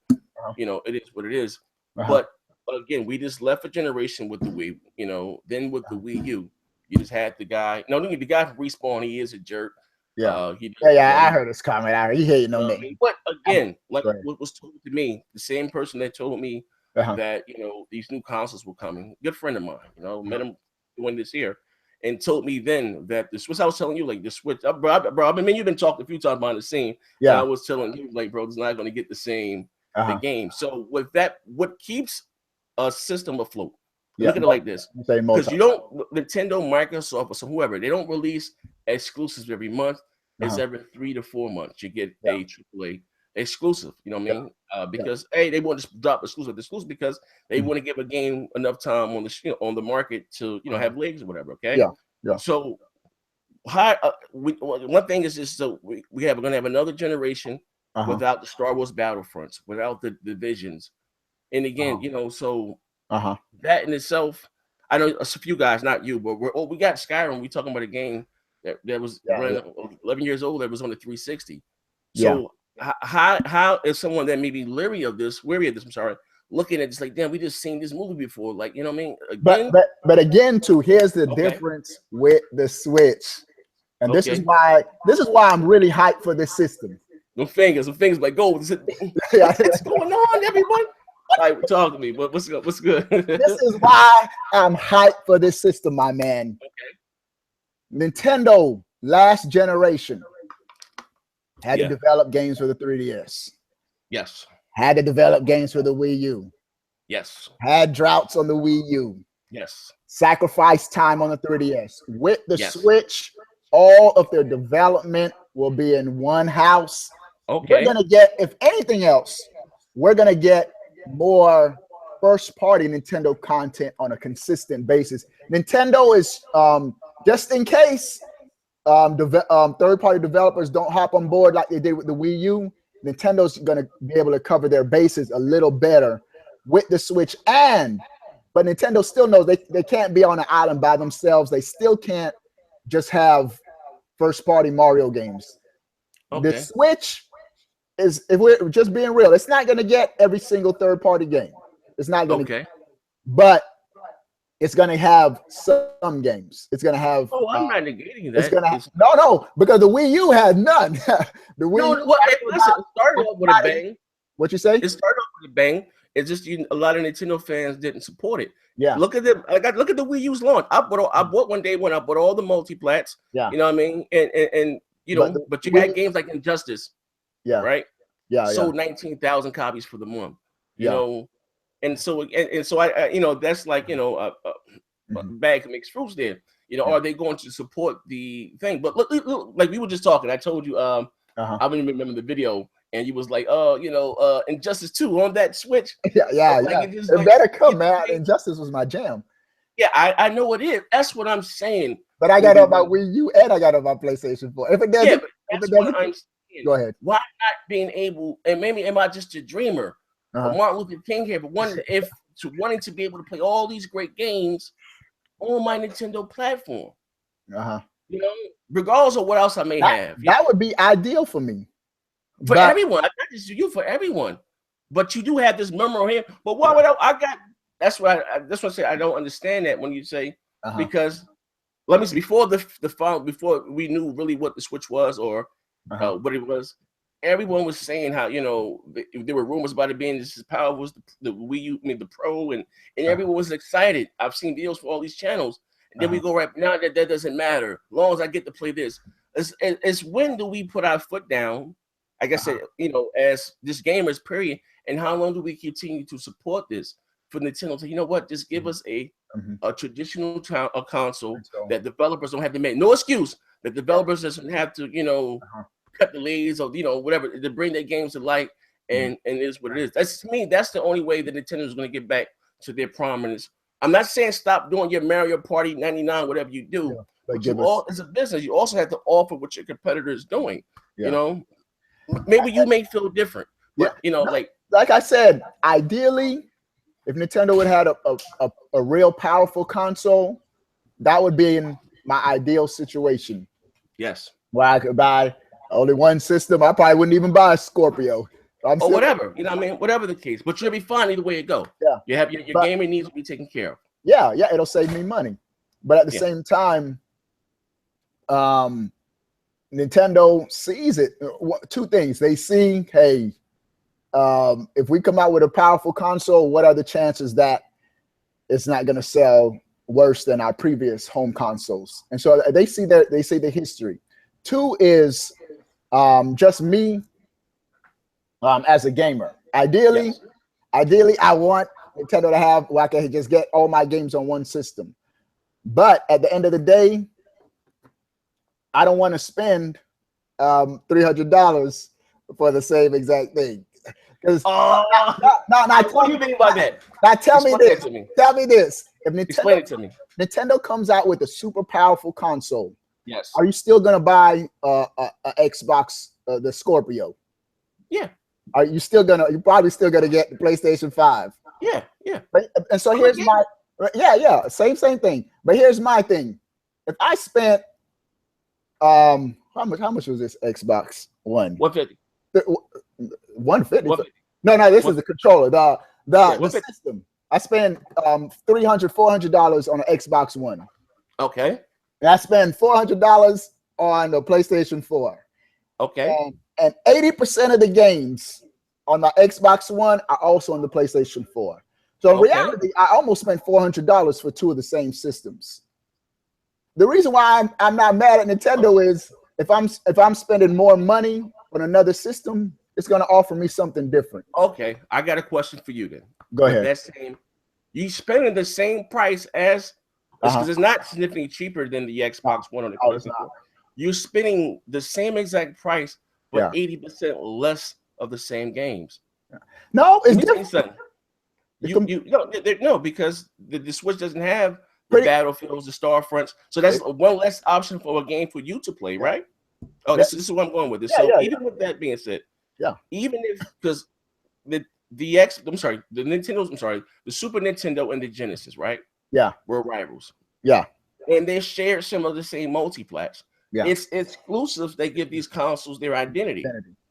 it is what it is. But again, we just left a generation with the Wii. Then with the Wii U, you just had the guy. No, the guy from Respawn, he is a jerk. Yeah, I heard his comment. He hating on me. But again, like what was told to me, the same person that told me that these new consoles were coming. Good friend of mine, met him doing this here, and told me then that the Switch. I was telling you like the Switch, bro. I mean, you've been talking a few times behind the scene. Yeah, I was telling you like, bro, it's not going to get the same the game. So with that, what keeps a system afloat? Look at it like this, because you don't Nintendo, Microsoft, or whoever, they don't release exclusives every month. It's every 3 to 4 months you get a AAA exclusive. You know what I mean? Because they want to drop exclusive because they want to give a game enough time on the on the market to have legs or whatever. Okay. Yeah. So one thing is just so we're going to have another generation without the Star Wars Battlefronts, without the divisions, and again, so that in itself, I know a few guys, not you, but we got Skyrim. We talking about a game that was 11 years old. That was on the 360. So how is someone that may be weary of this? I'm sorry, looking at this like, damn, we just seen this movie before. Like, you know what I mean? Again, but again, too, here's the difference with the Switch, and this is why I'm really hyped for this system. Them fingers like gold. What's going on, everyone? Like, talk to me. What's good? This is why I'm hyped for this system, my man. Okay. Nintendo last generation had to develop games for the 3DS. Yes. Had to develop games for the Wii U. Yes. Had droughts on the Wii U. Yes. Sacrifice time on the 3DS. With the Switch, all of their development will be in one house. Okay. We're gonna get, if anything else, we're gonna get more first-party Nintendo content on a consistent basis. Nintendo is just in case third-party developers don't hop on board like they did with the Wii U. Nintendo's gonna be able to cover their bases a little better with the Switch, but Nintendo still knows they can't be on an island by themselves. They still can't just have first-party Mario games. Okay. The Switch is, if we're just being real, it's not going to get every single third-party game. It's not going to, but it's going to have some games. It's going to have. Oh, I'm not negating that. It's going to have, no, because the Wii U had none. The Wii U. Listen, it started off with a bang. What you say? It started off with a bang. It's just a lot of Nintendo fans didn't support it. Yeah. Look at them. Look at the Wii U's launch. I bought one day when I bought all the multiplats. Yeah. You know what I mean? And but you had games like Injustice. Yeah. Right. Yeah. Sold 19,000 copies for the month. You know, and so I that's like bag of mixed fruits there. Are they going to support the thing? But look, like we were just talking. I told you I don't even remember the video. And you was like, Injustice 2 on that Switch. Yeah. It better come, man. Injustice was my jam. Yeah, I know it is. That's what I'm saying. But I got it on my Wii U and I got it on my PlayStation 4. If it doesn't, what I'm saying. Go ahead. Why not being able, and maybe am I just a dreamer? Martin Luther King here, but wanting to be able to play all these great games on my Nintendo platform. Regardless of what else I may have. That would be ideal for me. For everyone, not just you, for everyone. But you do have this memory here. But why would I got? That's what I say. I don't understand that when you say because let me see. Before before we knew really what the Switch was or what it was, everyone was saying how there were rumors about it being just as powerful as the Wii U, the Pro, and everyone was excited. I've seen videos for all these channels, and then we go right now that doesn't matter. As long as I get to play this, it's when do we put our foot down? I guess, as this gamers period, and how long do we continue to support this for Nintendo? So, you know what? Just give us a traditional console that developers don't have to make. No excuse that developers doesn't have to, cut the leads or, whatever, to bring their games to light, and it is what it is. That's, to me, that's the only way that Nintendo is going to get back to their prominence. I'm not saying stop doing your Mario Party 99, whatever you do, but it's a business. You also have to offer what your competitor is doing, Maybe you may feel different, But you know, like I said, ideally, if Nintendo would have had a real powerful console, that would be in my ideal situation. Yes. Where I could buy only one system. I probably wouldn't even buy a Scorpio. Or whatever, you know what I mean? Whatever the case. But you'll be fine either way it go. Yeah. You have your gaming needs will be taken care of. Yeah, it'll save me money. But at the same time, Nintendo sees it. Two things. They see, hey, if we come out with a powerful console, what are the chances that it's not going to sell worse than our previous home consoles? And so they see the history. Two is just me as a gamer. Ideally, I want Nintendo to have where I can just get all my games on one system. But at the end of the day, I don't want to spend $300 for the same exact thing. Because what do you mean by that? Now tell me this. If Explain it to me. Nintendo comes out with a super powerful console, yes, are you still gonna buy a Xbox, the Scorpio? Yeah. Are you probably still gonna get the PlayStation 5? Yeah. And so here's my same thing. But here's my thing. If I spent how much was this Xbox One? 150. 150. No, this is the controller. The system. I spent $300-$400 on an Xbox One. Okay. And I spent $400 on the PlayStation 4. Okay. And 80% of the games on the Xbox One are also on the PlayStation 4. So in reality, I almost spent $400 for two of the same systems. The reason why I'm not mad at Nintendo is if I'm spending more money on another system, it's going to offer me something different. Okay, I got a question for you then. Go ahead. That same, you spending the same price as, because it's not significantly cheaper than the Xbox One or the PlayStation 4. You're spending the same exact price, but 80% less of the same games. No, it's different. No, because the Switch doesn't have the Battlefields, the Starfronts. So that's one less option for a game for you to play, right? Oh, this is where I'm going with this. Even with that being said, even if, because the Super Nintendo and the Genesis, right? Yeah, were rivals. Yeah, and they shared some of the same multiplats. Yeah, it's exclusives. They give these consoles their identity.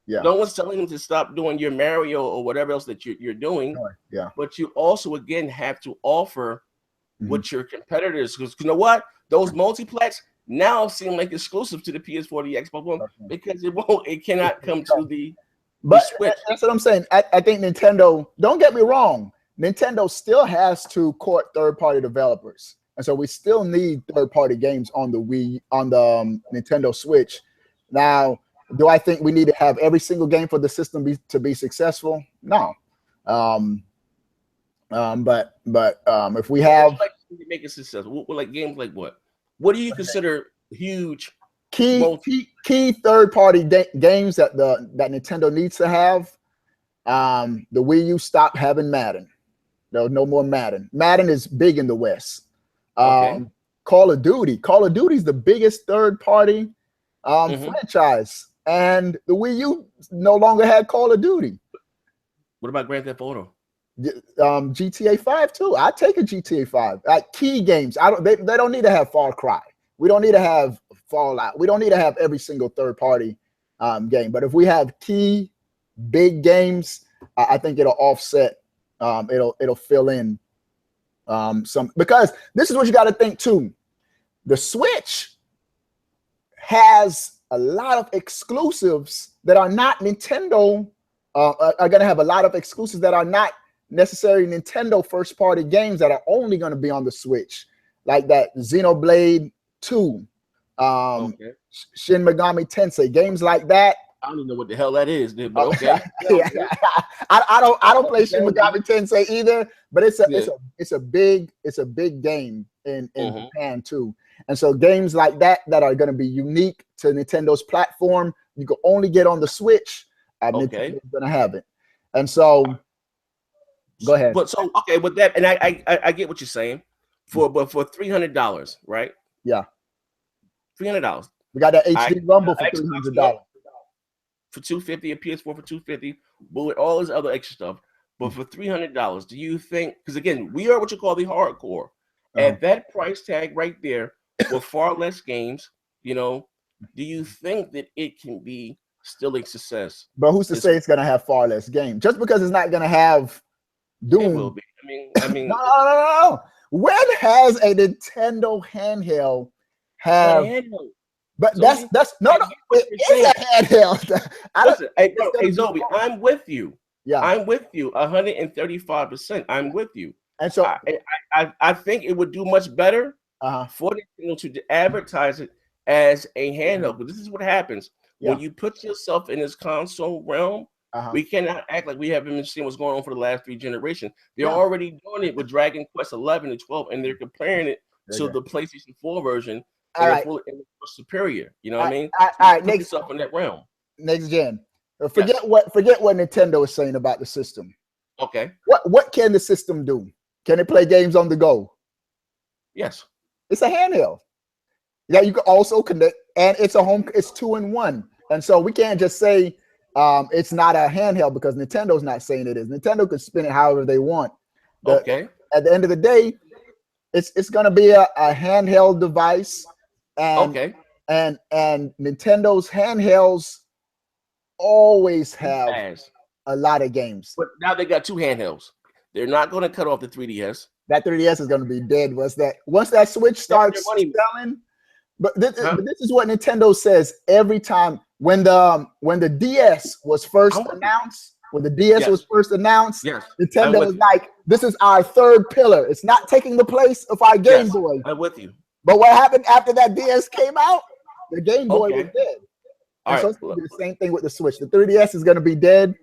Yeah, no one's telling them to stop doing your Mario or whatever else that you're doing. Yeah, but you also again have to offer what your competitors, because you know what, those multiplats now seem like exclusive to the PS4, the Xbox One, because it cannot come to the Switch. That's what I'm saying. I think Nintendo, don't get me wrong, Nintendo still has to court third-party developers. And so we still need third-party games on the Wii, on the Nintendo Switch. Now, do I think we need to have every single game for the system to be successful? No. But if we have make it successful, like games like what? What do you consider huge key third-party games that Nintendo needs to have? The Wii U stopped having Madden. There was no more Madden. Madden is big in the West. Call of Duty. Call of Duty is the biggest third-party franchise, and the Wii U no longer had Call of Duty. What about Grand Theft Auto? GTA 5 too. I take a GTA 5. Key games. They don't need to have Far Cry. We don't need to have Fallout. We don't need to have every single third-party game. But if we have key big games, I think it'll offset. It'll fill in some, because this is what you got to think too. The Switch has a lot of exclusives that are not Nintendo. Are going to have a lot of exclusives that are not necessarily Nintendo first-party games that are only going to be on the Switch, like that Xenoblade 2, Shin Megami Tensei, games like that. I don't even know what the hell that is, dude, but okay. I don't play Shin Megami Tensei either, but it's a big game in Japan too. And so games like that are going to be unique to Nintendo's platform, you can only get on the Switch. Nintendo's going to have it. And so go ahead. But so with that, and I get what you're saying. For $300, right? Yeah. $300. We got that HD Rumble for $300. for $250, a PS4 for $250, but with all this other extra stuff. But for $300, do you think? Because again, we are what you call the hardcore. At that price tag right there, with far less games, you know, do you think that it can be still a success? But who's to say it's gonna have far less games? Just because it's not gonna have Doom. It will be. I mean, no. When has a Nintendo handheld have? But so that's no. It is a handheld. Listen, hey, Zobi, I'm with you. Yeah, I'm with you 135%. I'm with you. And so I think it would do much better for Nintendo to advertise it as a handheld. But this is what happens when you put yourself in this console realm. We cannot act like we haven't been seeing what's going on for the last 3 generations. They're already doing it with Dragon Quest 11 and 12, and they're comparing it to the PlayStation 4 version. All right, superior. You know what I mean? All right, next yourself in that realm. Next gen. Forget what Nintendo is saying about the system. Okay. What can the system do? Can it play games on the go? Yes. It's a handheld. Yeah, you can also connect, and it's 2-in-1. And so we can't just say it's not a handheld because Nintendo's not saying it is. Nintendo could spin it however they want. Okay. At the end of the day, it's going to be a handheld device. And, and Nintendo's handhelds always have a lot of games. But now they got 2 handhelds. They're not going to cut off the 3DS. That 3DS is going to be dead. Once that Switch starts selling. But this is what Nintendo says every time when the DS was first announced. When the DS was first announced, Nintendo was like, "This is our 3rd pillar. It's not taking the place of our Game Boy." I'm with you. But what happened after that DS came out? The Game Boy was dead. So it's going to be the same thing with the Switch. The 3DS is going to be dead.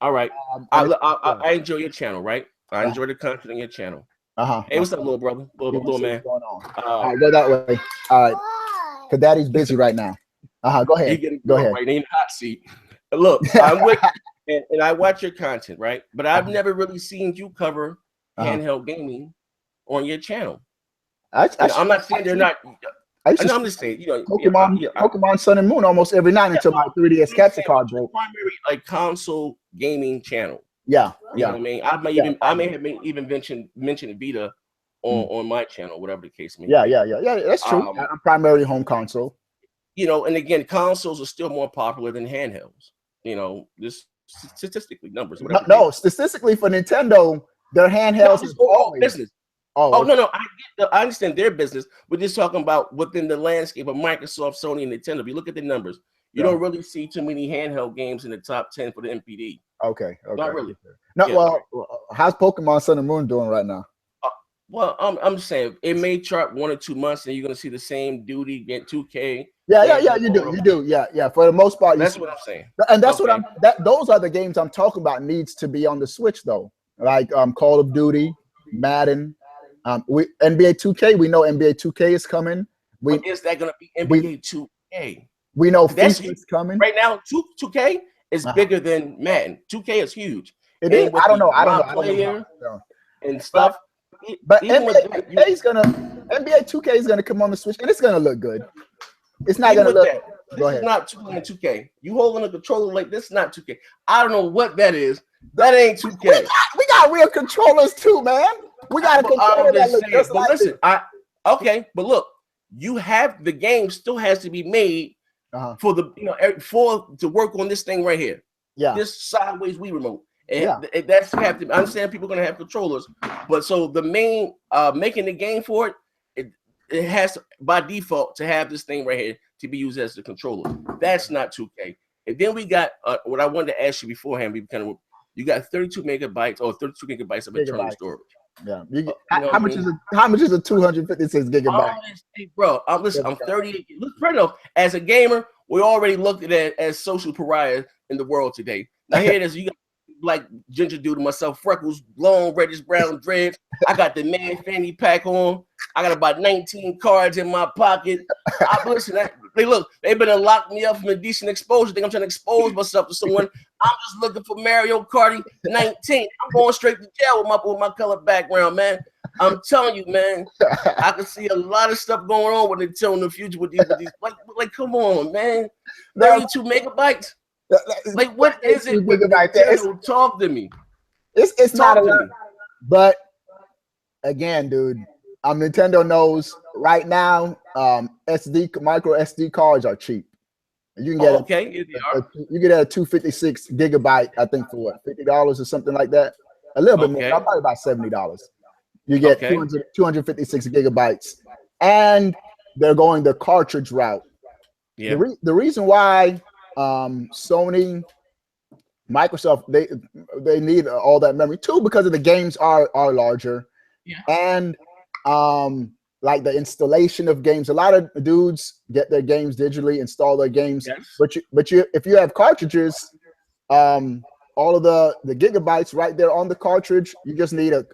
All right. I enjoy your channel, right? I enjoy the content on your channel. Hey, what's up, little brother? Little man. Going on? All right, go that way. All right. Because Daddy's busy right now. Go ahead. Go ahead. Right in the hot seat. Look, I'm with you, and I watch your content, right? But I've never really seen you cover handheld gaming on your channel. I'm not saying they're not. I'm just saying, Pokemon Sun and Moon almost every night until my 3DS capture card broke. Primary console gaming channel. Yeah, you know what I mean. I may have even mentioned Vita on my channel, whatever the case may be. Yeah. That's true. I'm primarily home console. And again, consoles are still more popular than handhelds. Just statistically, numbers. No, statistically for Nintendo, their handhelds is always business. No, I understand their business. We're just talking about within the landscape of Microsoft, Sony, and Nintendo. If you look at the numbers, you don't really see too many handheld games in the top 10 for the MPD. Okay. Not really. No, well, how's Pokemon Sun and Moon doing right now? Well, I'm just saying it may chart 1 or 2 months, and you're gonna see the same duty get 2K. Yeah, you do. Yeah. For the most part, that's what I'm saying. And that's what those are the games I'm talking about. Needs to be on the Switch though, like Call of Duty, Madden, NBA 2K. We know NBA 2K is coming. Is that gonna be NBA 2K? We know FIFA is coming right now. 2K is bigger than Madden. 2K is huge. It is. I don't know. And stuff. But NBA 2K is gonna come on the Switch, and it's gonna look good. It's not gonna look. This is not 2K. You holding a controller like this is not 2K. I don't know what that is. That ain't 2K. We got real controllers too, man. We got a controller that looks just like listen, but look, you have the game still has to be made for the to work on this thing right here. Yeah, this sideways Wii remote. And that's have to. I understand people are gonna have controllers, but so the main making the game for it has to, by default to have this thing right here to be used as the controller. That's not 2K. And then we got what I wanted to ask you beforehand. You got 32 megabytes or 32 gigabytes of internal storage. Yeah. How much is a 256 gigabyte? Hey, bro, listen, I'm 38. Look, right off, as a gamer, we already looked at it as social pariahs in the world today. Now here it is. You got like ginger dude to myself, freckles, long reddish brown dreads. I got the man fanny pack on. I got about 19 cards in my pocket. They've been locking me up from indecent exposure. Think I'm trying to expose myself to someone. I'm just looking for Mario Kart 19. I'm going straight to jail with my colored background, man. I'm telling you, man. I can see a lot of stuff going on with Nintendo in the future with these. Like, come on, man. 32 megabytes. Like, what is it with Nintendo? Talk to me. It's not a lot, but again, dude, Nintendo knows right now. Micro SD cards are cheap. You can get you get a 256 gigabyte, I think, for what, $50 or something like that. A little bit more, probably about $70. You get 256 gigabytes, and they're going the cartridge route. Yeah. The reason why Sony, Microsoft, they need all that memory too, because of the games are larger, and like the installation of games. A lot of dudes get their games digitally, install their games, but if you have cartridges, all of the gigabytes right there on the cartridge, you just need a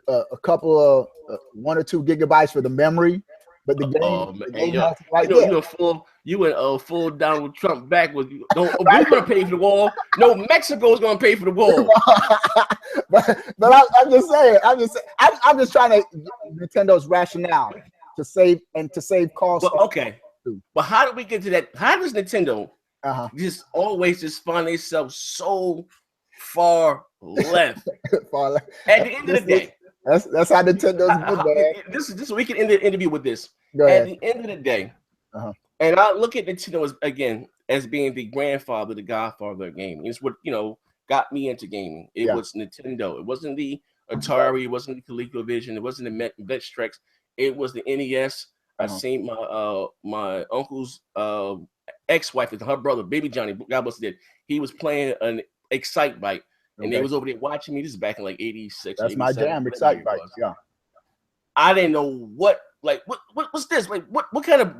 couple of 1 or 2 gigabytes for the memory. But the game has right there. You went full Donald Trump back with you. We're gonna pay for the wall. No, Mexico's gonna pay for the wall. but I'm just saying. I'm just trying to Nintendo's rationale to save costs. But how do we get to that? How does Nintendo just always find themselves so far left? Far left. At the end of the day. That's how Nintendo's good, man. This we can end the interview with this. At the end of the day, and I look at Nintendo as being the grandfather, the godfather of gaming. It's what got me into gaming. It was Nintendo. It wasn't the Atari. It wasn't the ColecoVision. It wasn't the Vectrex. It was the NES. I seen my uncle's ex-wife and her brother, Baby Johnny. God bless him. He was playing an Excite Bike. And they was over there watching me. This is back in like 86. That's my jam, Excite Bike. Yeah. I didn't know what's this? Like what kind of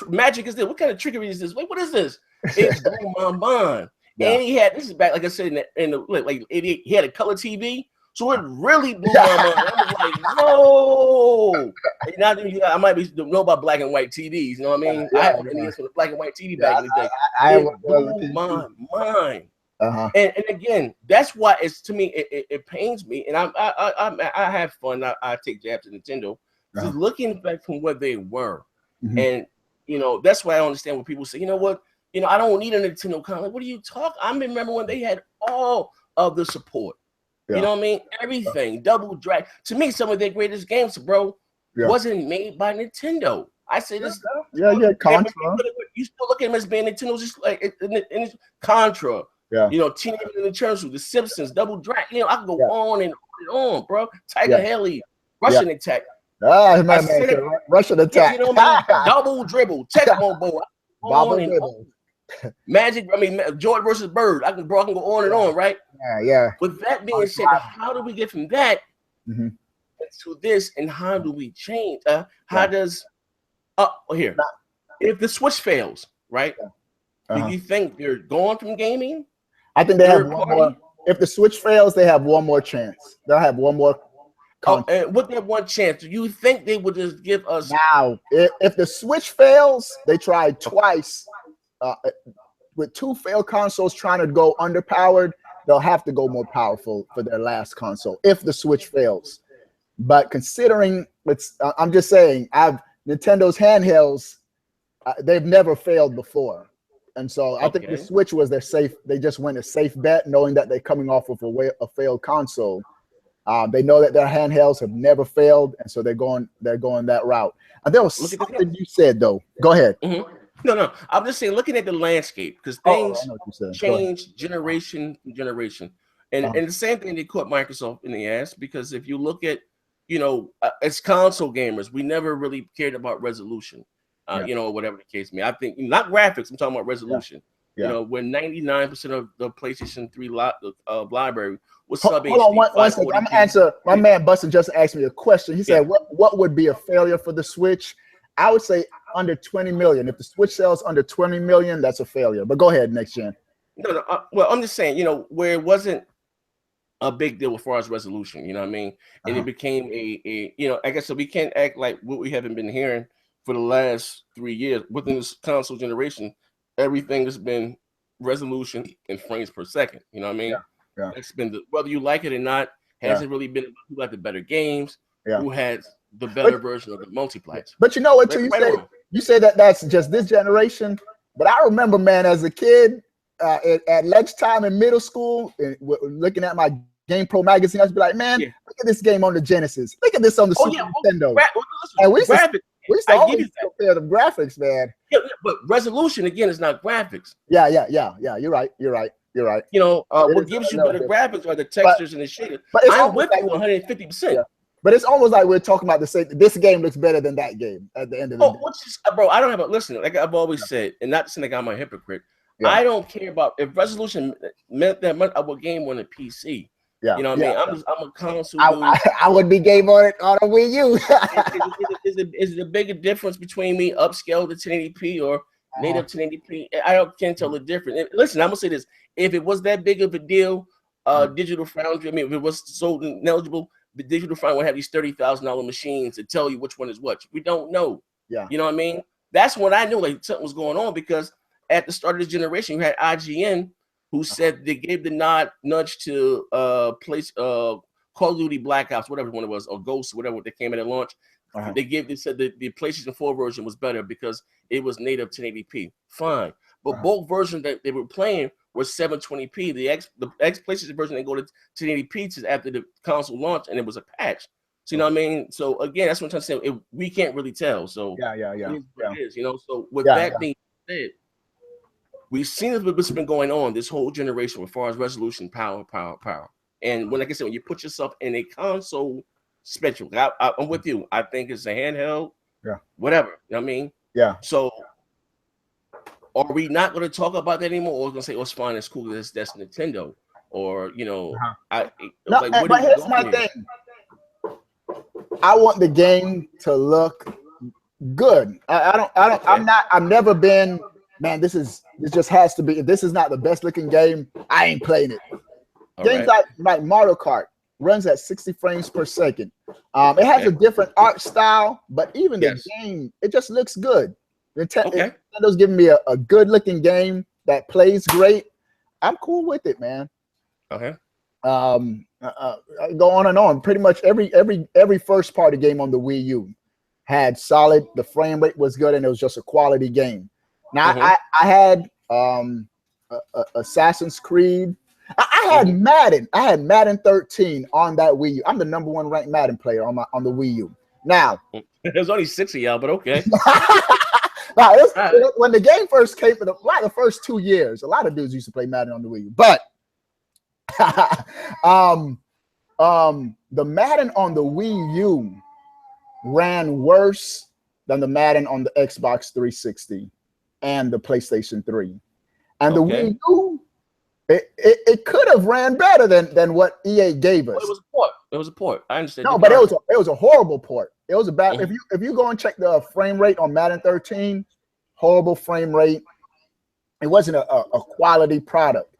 magic is this? What kind of trickery is this? Like what is this? It blew my mind. And he had, this is back, like I said, in the like 88, he had a color TV. So it really blew my mind. I was like, whoa. Now I might know about black and white TVs. You know what I mean? I had an NES with a black and white TV back in the day. It blew my mind. And again, that's why to me it pains me, and I have fun. I take jabs at Nintendo, just looking back from where they were, and that's why I understand when people say, you know what, I don't need a Nintendo console. Like, what are you talking? I remember when they had all of the support. You know what I mean? Everything, Double Drag. To me, some of their greatest games, bro, wasn't made by Nintendo. I say this. Contra. You still look at them as being Nintendo, just like it's Contra. Teenage Mutant Ninja Turtles, The Simpsons, Double Dragon. I can go on and on, bro. Tiger Haley, Russian Attack. Russian Attack. Double Dribble, Tecmo Bowl. Magic. I mean, Jordan versus Bird. I can go on and on, right? Yeah. With that being said, how do we get from that to this, and how do we change? How does here? If the Switch fails, right? Do you think they're gone from gaming? I think they have one more. If the Switch fails, they have one more chance. They'll have one more. And with that one chance, do you think they would just give us now? If the Switch fails, they tried twice. With 2 failed consoles trying to go underpowered, they'll have to go more powerful for their last console if the Switch fails. But considering I'm just saying, Nintendo's handhelds, they've never failed before. And so I think the Switch was their safe. They just went a safe bet, knowing that they're coming off of a failed console. They know that their handhelds have never failed, and so they're going that route. And there was something you said though. Go ahead. No. I'm just saying, looking at the landscape, because things change generation to generation, and the same thing they caught Microsoft in the ass, because if you look at, as console gamers, we never really cared about resolution. Whatever the case may be. I think not graphics. I'm talking about resolution. When 99% of the PlayStation 3 library was sub HD. Hold on one second. I'm gonna answer. My man Buster just asked me a question. He said, "What would be a failure for the Switch?" I would say under 20 million. If the Switch sells under 20 million, that's a failure. But go ahead, next gen. No. Well, I'm just saying, where it wasn't a big deal as far as resolution. You know what I mean? And it became I guess so we can't act like what we haven't been hearing for the last 3 years within this console generation. Everything has been resolution in frames per second. You know what I mean? It's been whether you like it or not, hasn't really been who got the better games, who has the better version of the multiplayer. But you know what? You say that that's just this generation. But I remember, man, as a kid, at lunchtime in middle school, looking at my Game Pro magazine, I'd be like, man, look at this game on the Genesis. Look at this on the Super Nintendo. And we used to always compare the graphics, man. Yeah, but resolution again is not graphics. Yeah. You're right. You know, what gives you better graphics are the textures and the shaders. But I'm with you 150%. Yeah. But it's almost like we're talking about the same. This game looks better than that game at the end of the day. Bro, I don't have a listen. Like I've always said, and not to say like I'm a hypocrite. Yeah. I don't care about if resolution meant that much. I would game on a PC. Yeah, you know what I mean. I'm a console. I would be game on it on a Wii U. Is it a bigger difference between me upscale to 1080p or native 1080p? I can't tell the difference. And listen, I'm gonna say this: if it was that big of a deal, Digital Foundry. I mean, if it was so knowledgeable, the Digital Foundry would have these $30,000 machines to tell you which one is which. We don't know. Yeah, you know what I mean. That's when I knew like something was going on, because at the start of this generation, you had IGN. Who said they gave the nudge to Call of Duty Black Ops, whatever one it was, or Ghost, whatever they came in at launch. They said that the PlayStation 4 version was better because it was native 1080p. Fine, but both versions that they were playing were 720p. The PlayStation version didn't go to 1080p after the console launch, and it was a patch. So you know what I mean. So again, that's what I'm trying to say. We can't really tell. So it is, you know. So with that being said. We've seen what's been going on this whole generation as far as resolution, power. And like I said, when you put yourself in a console spectrum, I'm with you. I think it's a handheld, whatever. You know what I mean? Yeah. So are we not going to talk about that anymore? Or we're going to say, oh, it's fine, it's cool, that's Nintendo. Or, you know, but here's my thing. I want the game to look good. I've never been, man, this just has to be, if this is not the best looking game, I ain't playing it. Games like Mario Kart runs at 60 frames per second. It has a different art style, but even the game, it just looks good. Nintendo's giving me a good looking game that plays great. I'm cool with it, man. Okay. Go on and on. Pretty much every first party game on the Wii U had solid, the frame rate was good, and it was just a quality game. Now I had Assassin's Creed. I had Madden. I had Madden 13 on that Wii U. I'm the #1 ranked Madden player on the Wii U. Now there's only 6 of y'all, but okay. When the game first came for the first 2 years, a lot of dudes used to play Madden on the Wii U. But the Madden on the Wii U ran worse than the Madden on the Xbox 360 and the PlayStation 3. And the Wii U, it could have ran better than what EA gave us. Well, it was a port. It was a port. I understand. No, but it was a horrible port. It was a bad. If you go and check the frame rate on Madden 13, horrible frame rate. It wasn't a quality product.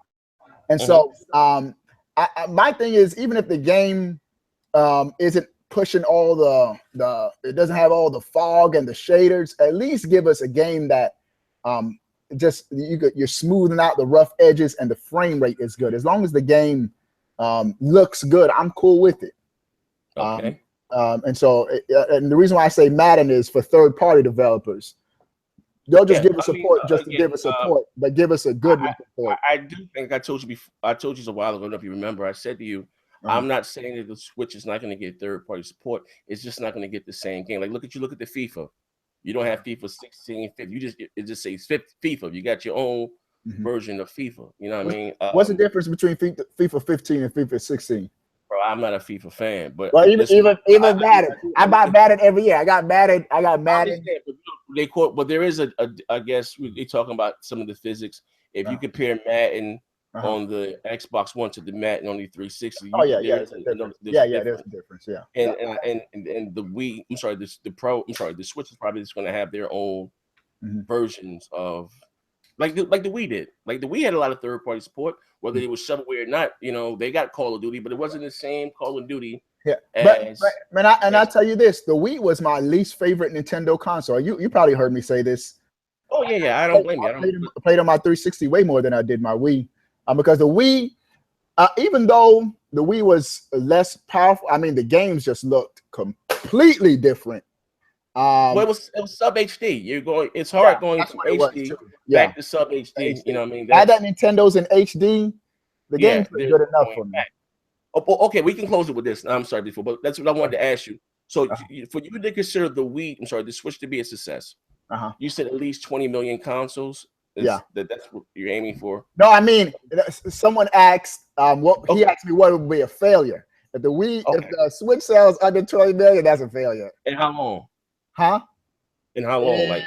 And so my thing is, even if the game isn't pushing all the it doesn't have all the fog and the shaders, at least give us a game that just you're smoothing out the rough edges and the frame rate is good. As long as the game looks good, I'm cool with it. Okay. And so and the reason why I say Madden is for third-party developers. They'll just give us support to give us support, but give us a good support. I do think I told you before. I told you a while ago. I don't know if you remember. I said to you, I'm not saying that the Switch is not going to get third-party support. It's just not going to get the same game. Like look at the FIFA. You don't have FIFA 16, 15. It just says FIFA. You got your own version of FIFA. You know what I mean? What's the difference between FIFA 15 and FIFA 16? Bro, I'm not a FIFA fan, but even Madden. I buy Madden every year. I got Madden. But there is I guess they're talking about some of the physics. If you compare Madden on the Xbox One to the Madden on the 360, there's a difference. Yeah. And the Wii, the Switch is probably just going to have their own versions of like the Wii did. Like the Wii had a lot of third-party support, whether it was shovelware or not. You know, they got Call of Duty, but it wasn't the same Call of Duty. Yeah, but I tell you this: the Wii was my least favorite Nintendo console. You probably heard me say this. Oh yeah. I don't blame you. I played on my 360 way more than I did my Wii, because the Wii, even though the Wii was less powerful, I mean the games just looked completely different. Well, it was sub HD. You're going. It's hard going from HD back to sub HD. You know what I mean? Now that Nintendo's in HD, the game's good enough for me. Okay, we can close it with this. I'm sorry before, but that's what I wanted to ask you. So for you to consider the Switch to be a success, you said at least 20 million consoles. That's what you're aiming for. No, I mean, someone asked, he asked me what would be a failure. If the Switch sells under 20 million, that's a failure. And how long? Huh? And how long? Like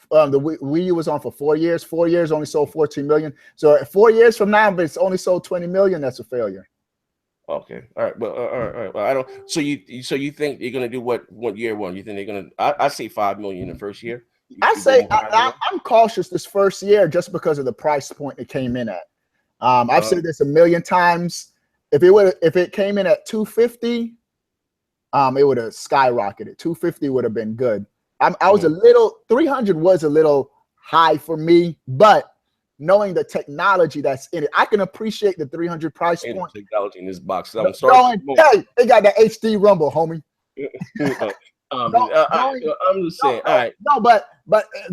the Wii U was on for 4 years. 4 years only sold 14 million. So 4 years from now, but it's only sold 20 million. That's a failure. Okay. All right. Well, all right. Well, I don't. So you think you're gonna do what year one? You think they're gonna? I say 5 million in the first year. I say I'm cautious this first year just because of the price point it came in at. I've said this a million times. If it came in at 250, it would have skyrocketed. 250 would have been good. I was a little 300 was a little high for me, but knowing the technology that's in it, I can appreciate the 300 price point. Technology in this box. I'm sorry. Hey, it got the HD rumble, homie. I'm just saying. All right. No, but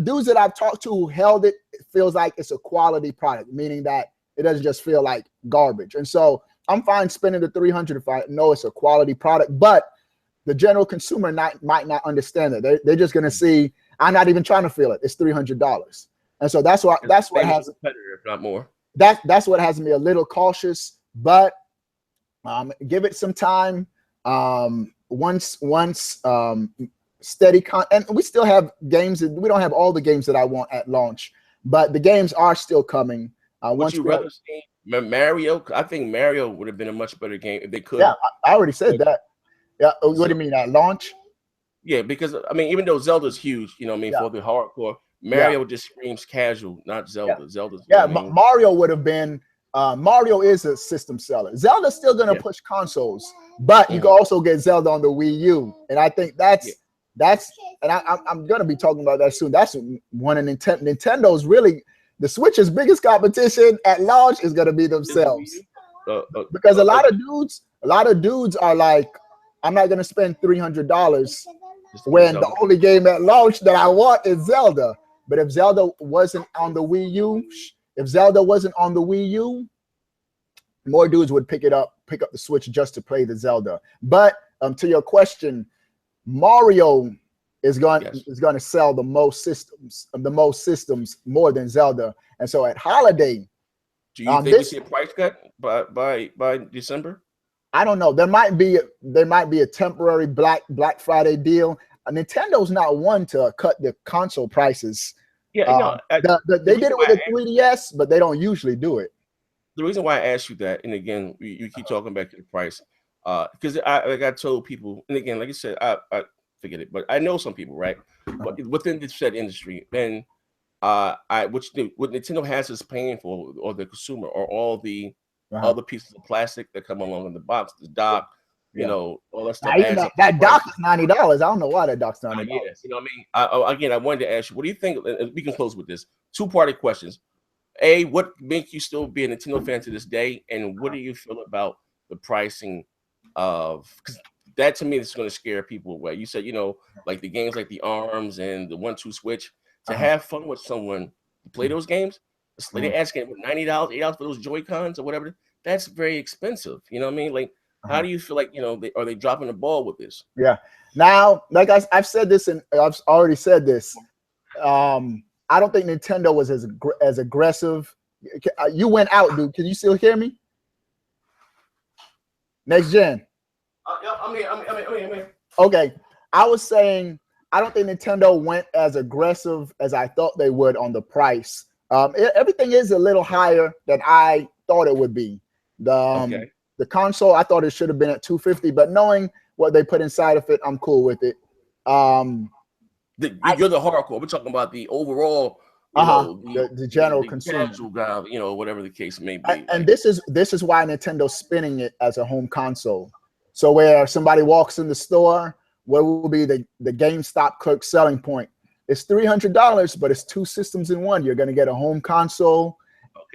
dudes that I've talked to who held it, it feels like it's a quality product, meaning that it doesn't just feel like garbage. And so I'm fine spending the 300 if I know it's a quality product, but the general consumer might not understand it. They're just gonna see I'm not even trying to feel it. It's $300, and so that's what has competitor, if not more. That's what has me a little cautious. But give it some time. Once steady and we still have games. We don't have all the games that I want at launch, but the games are still coming. Would you rather see Mario? I think Mario would have been a much better game if they could. Yeah, I already said that. Yeah, what do you mean at launch? Yeah, because I mean, even though Zelda's huge, you know what I mean, for the hardcore, Mario just screams casual, not Zelda. Zelda's Mario would have been Mario is a system seller. Zelda's still gonna push consoles, but you can also get Zelda on the Wii U. And I think that's and I'm gonna be talking about that soon. That's one of Nintendo's really the Switch's biggest competition at launch is gonna be themselves. Because a lot of dudes are like, I'm not gonna spend $300 when the only game at launch that I want is Zelda. But if Zelda wasn't on the Wii U, more dudes would pick up the Switch just to play the Zelda. But to your question, Mario is going to sell the most systems more than Zelda. And so at holiday, do you think we see a price cut by December? I don't know. There might be a temporary Black Friday deal. Nintendo's not one to cut the console prices. Yeah, they did it with the 3DS, but they don't usually do it. The reason why I asked you that, and again, you keep talking back to the price, because I told people, and again, like I said, I forget it, but I know some people, right? But within the said industry, and what Nintendo has is paying for, or the consumer, or all the other pieces of plastic that come along in the box, the dock, you know, all that stuff. That dock is $90. I don't know why that dock's $90. Yes, you know what I mean? I wanted to ask you, what do you think? We can close with this. Two-party questions. A, what makes you still be a Nintendo fan to this day? And what do you feel about the pricing of, because that to me is going to scare people away. You said, you know, like the games like the ARMS and the 1-2 Switch, to have fun with someone to play those games, like they're asking $90, $8 for those Joy-Cons or whatever. That's very expensive. You know what I mean? Like, how do you feel like, you know, are they dropping the ball with this? Yeah. Now, like I've said this, and I've already said this. I don't think Nintendo was as aggressive. You went out, dude. Can you still hear me? Next gen. I'm here. Okay. I was saying I don't think Nintendo went as aggressive as I thought they would on the price. Everything is a little higher than I thought it would be. The console, I thought it should have been at $250, but knowing what they put inside of it, I'm cool with it. You're the hardcore. We're talking about the overall, the general consumer, casual guy, you know, whatever the case may be. And this is why Nintendo's spinning it as a home console. So where somebody walks in the store, what will be the GameStop clerk selling point? It's $300, but it's two systems in one. You're going to get a home console,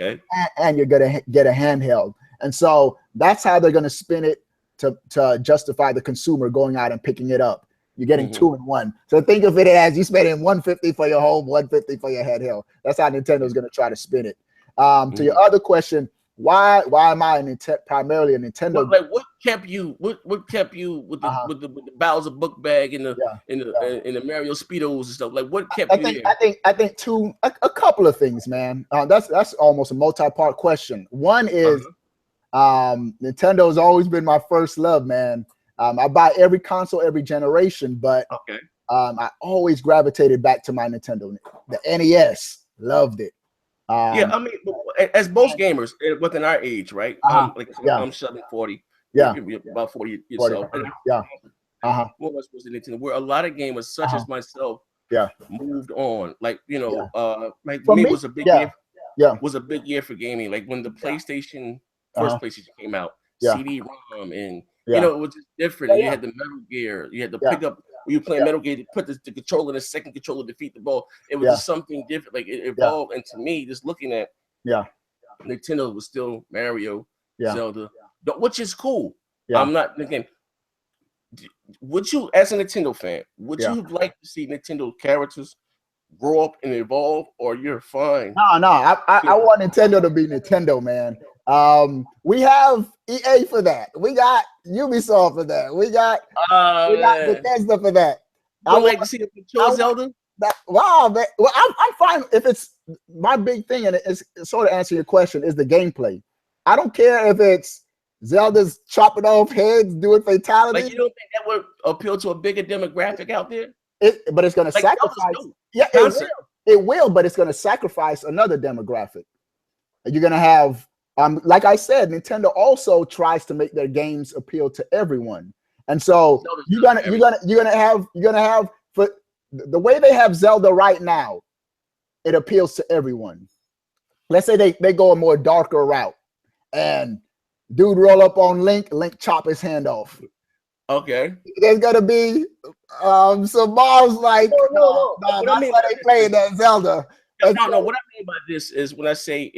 and you're going to get a handheld. And so that's how they're going to spin it to justify the consumer going out and picking it up. You're getting 2 in 1. So think of it as you spending 150 for your home, 150 for your handheld. That's how Nintendo's going to try to spin it. To your other question, why am I primarily a Nintendo? What kept you with the Bowser book bag and the Mario Speedos and stuff? Like, what kept you there? I think a couple of things, man. That's almost a multi-part question. One is Nintendo's always been my first love, man. I buy every console every generation, but I always gravitated back to my Nintendo. The NES, loved it. Yeah, I mean, as most gamers within our age, right? I'm 740. Yeah, about 40 yourself. 40. Yeah. More or less was the Nintendo. Where a lot of gamers, such as myself, moved on. Like, like for me, it was a big year. Yeah, was a big year for gaming. Like when the PlayStation first PlayStation came out, CD-ROM, and you know, it was just different. You had the Metal Gear. You had to pick up when you play Metal Gear to put the controller in the second controller to defeat the ball. It was just something different. Like it evolved. And to me, just looking at Nintendo was still Mario, Zelda, which is cool. I'm not again. Would you, as a Nintendo fan, would you like to see Nintendo characters grow up and evolve, or you're fine? No. I want Nintendo to be Nintendo, man. We have EA for that. We got Ubisoft for that. We got Bethesda for that. I would like to see a mature Zelda. Wow, man. Well, I'm fine if it's my big thing, and it's sort of answer your question is the gameplay. I don't care if it's Zelda's chopping off heads, doing fatalities. Like, you don't think that would appeal to a bigger demographic out there? But it's going to sacrifice. Yeah, it will, but it's going to sacrifice another demographic. You're going to have, like I said, Nintendo also tries to make their games appeal to everyone, and so you're gonna have for the way they have Zelda right now, it appeals to everyone. Let's say they go a more darker route, and dude roll up on Link chop his hand off. Okay. There's gonna be some balls like no, that's why they playing that Zelda. No. What I mean by this is when I say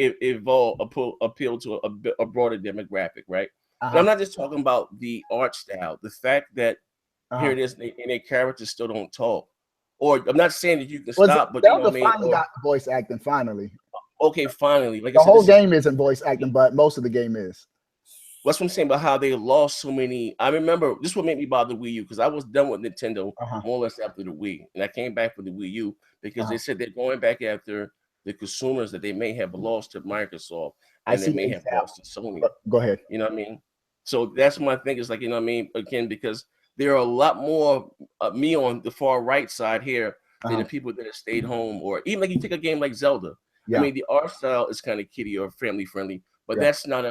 appeal to a broader demographic, right? I'm not just talking about the art style, the fact that here it is, and their characters still don't talk. Or I'm not saying that you can stop, but Zelda finally got voice acting finally. Okay, finally. Like the whole game isn't voice acting, but most of the game is. That's what I'm saying about how they lost so many. I remember this would make me bother Wii U because I was done with Nintendo more or less after the Wii, and I came back for the Wii U because they said they're going back after the consumers that they may have lost to Microsoft and they may have lost to Sony. Go ahead. You know what I mean? So that's my thing. Is like, you know what I mean? Again, because there are a lot more me on the far right side here than the people that have stayed home, or even like you take a game like Zelda. I mean, the art style is kind of kiddie or family friendly. But that's not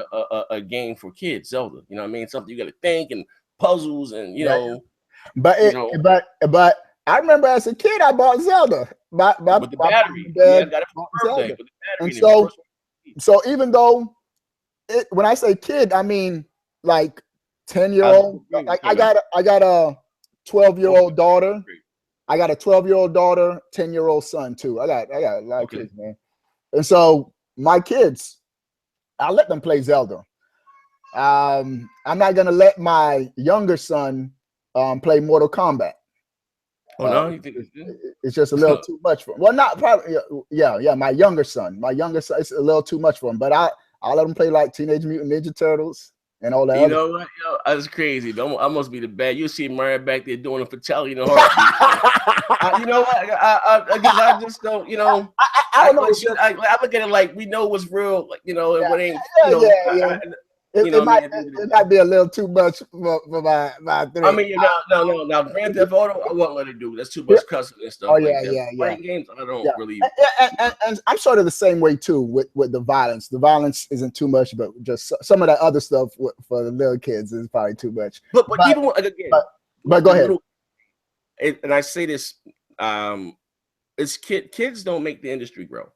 a game for kids, Zelda. You know what I mean? Something you got to think and puzzles and, you know. But I remember as a kid, I bought Zelda. With the battery. I got it for birthday with the battery. And so even though, when I say kid, I mean like 10-year-old. Like I got a 12-year-old daughter. I got a 12-year-old daughter, 10-year-old son too. I got a lot of kids, man. And so my kids, I'll let them play Zelda. I'm not gonna let my younger son play Mortal Kombat. Oh no, you think it's just a little too much for him. Well, not probably. Yeah. My younger son, it's a little too much for him. But I'll let him play like Teenage Mutant Ninja Turtles and all that. You know what? That's crazy. I must be the bad. You see Mario back there doing a fatality in the heartbeat. You know what? I just don't. You know. I don't know. I look at it like we know what's real, like, you know, and what ain't. It might be a little too much for my three. I mean, no. Now, Grand Theft Auto, I won't let it do. That's too much cussing and stuff. Oh yeah. Playing games, I don't really. And I'm sort of the same way too with the violence. The violence isn't too much, but just some of that other stuff for the little kids is probably too much. But even again, but go ahead. And I say this. It's kids don't make the industry grow.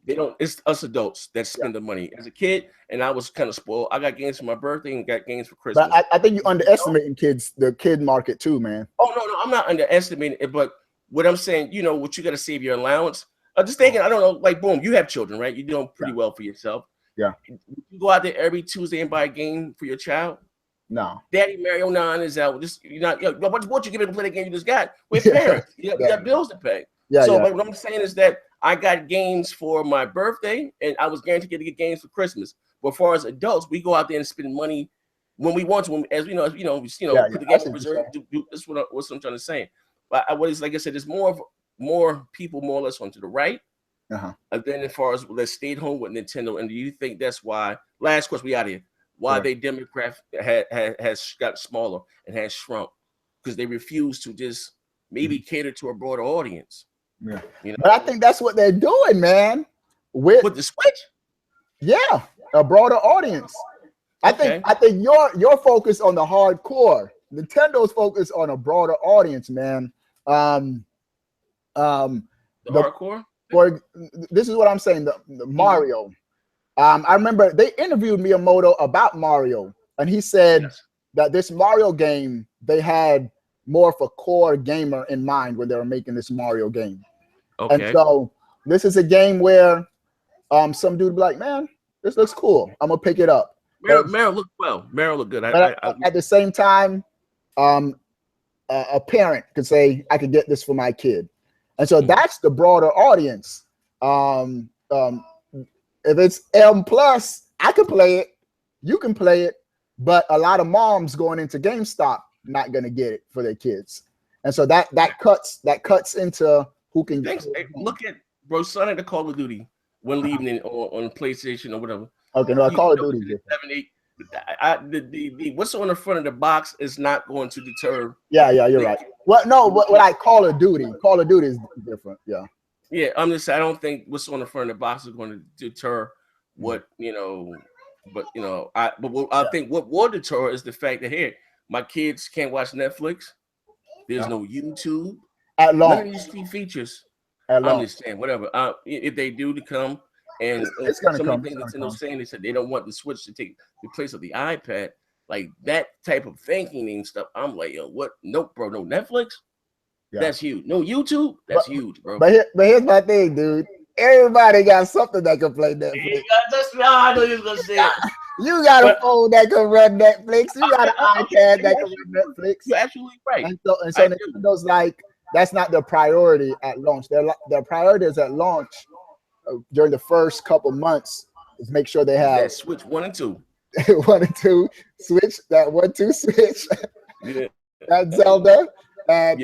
They don't. It's us adults that spend the money. As a kid, and I was kind of spoiled. I got games for my birthday and got games for Christmas. But I think you're underestimating the kid market too, man. Oh no, I'm not underestimating it. But what I'm saying, you know, what you got to save your allowance. I'm just thinking, I don't know, like boom, you have children, right? You're doing pretty well for yourself. Yeah. You go out there every Tuesday and buy a game for your child. No. Daddy Mario 9 is out. Just you're not. What you give it to play the game you just got with parents? You got bills to pay. So what I'm saying is that I got games for my birthday, and I was guaranteed to get games for Christmas. But as far as adults, we go out there and spend money when we want to. As put the game in reserve. That's what I'm trying to say. But like I said, there's more people more or less onto the right. And then as far as let's stay home with Nintendo, and do you think that's why? Last question, we out here. Why they demographic has got smaller and has shrunk because they refuse to just maybe cater to a broader audience. Yeah, but I think that's what they're doing, man. With the Switch, a broader audience. I think your focus on the hardcore. Nintendo's focus on a broader audience, man. The hardcore. This is what I'm saying. The Mario. I remember they interviewed Miyamoto about Mario, and he said that this Mario game, they had more of a core gamer in mind when they were making this Mario game. Okay. And so this is a game where some dude be like, man, this looks cool. I'm gonna pick it up. Mario looked well. Mario looked good. At the same time, a parent could say, I could get this for my kid. And so that's the broader audience. If it's M+, I can play it. You can play it. But a lot of moms going into GameStop not gonna get it for their kids. And so that cuts into who can get it. Hey, look at bro, son at the Call of Duty when leaving on PlayStation or whatever. Okay, no, Call of Duty. 7, 8. The what's on the front of the box is not going to deter. Yeah, you're right. Well, no, what I Call of Duty is different. Yeah. Yeah, I'm just. I don't think what's on the front of the box is going to deter what But I think what will deter is the fact that here my kids can't watch Netflix. There's no YouTube. At launch. None of these key features. I understand. Whatever. If they do to come, and it's gonna some come. of the things Nintendo's saying, they said they don't want the Switch to take the place of the iPad. Like that type of thinking and stuff. I'm like, yo, what? Nope, bro. No Netflix. Yeah. That's huge. No YouTube. That's huge, bro. But here's my thing, dude. Everybody got something that can play Netflix. I know you was gonna say it. You got a phone that can run Netflix. You got an iPad that can run Netflix. You're absolutely right. And so Nintendo's like, that's not their priority at launch. Their priority is at launch during the first couple months is make sure they have Switch 1 and 2. 1 and 2 Switch, that 1-2 Switch. Yeah. That Zelda. And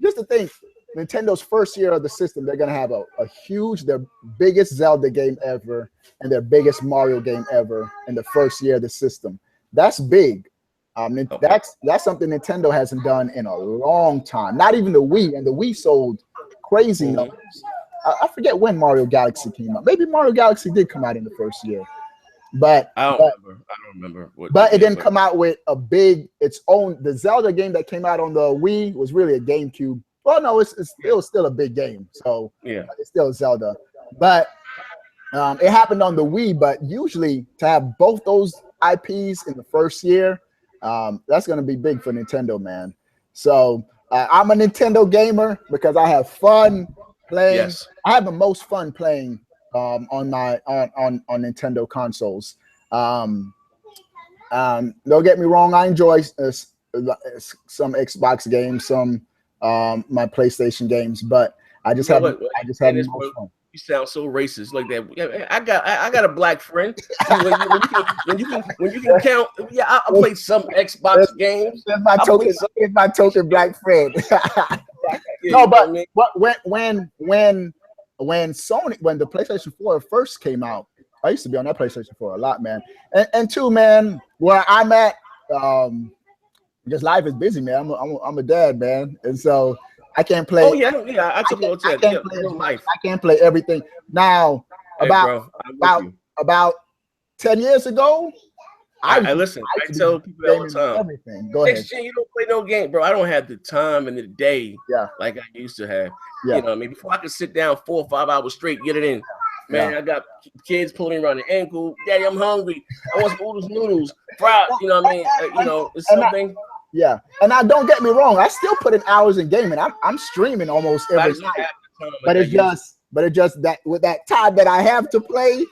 just to think, Nintendo's first year of the system, they're gonna have a huge, their biggest Zelda game ever and their biggest Mario game ever in the first year of the system. That's big. That's something Nintendo hasn't done in a long time. Not even the Wii, and the Wii sold crazy numbers. I forget when Mario Galaxy came out. Maybe Mario Galaxy did come out in the first year, but I don't remember. But it didn't come out with its own. The Zelda game that came out on the Wii was really a GameCube. Well, no, it was still a big game. So yeah, it's still Zelda. But it happened on the Wii. But usually to have both those IPs in the first year, that's going to be big for Nintendo, man. So I'm a Nintendo gamer because I have fun playing. Yes. I have the most fun playing on Nintendo consoles. Don't get me wrong, I enjoy some Xbox games, some my PlayStation games, but I just have most fun. You sound so racist like that. I got a black friend. when you can count, I'll play some Xbox games. It's my token black friend. No, but when the PlayStation 4 first came out, I used to be on that PlayStation 4 a lot, man. And two, man, where I'm at, just life is busy, man. I'm a dad, man, and so I can't play. Oh yeah. I took I can't play everything. Now, about 10 years ago, I tell people all the time. Everything. Go ahead. You don't play no game, bro. I don't have the time in the day, like I used to have. Yeah. You know, before I could sit down 4 or 5 hours straight, get it in. Man, I got kids pulling around the ankle. Daddy, I'm hungry. I want some noodles, fried. You know what I mean? It's something. Yeah, and now don't get me wrong. I still put in hours in gaming. I'm streaming almost every night. But it's just that with that time that I have to play,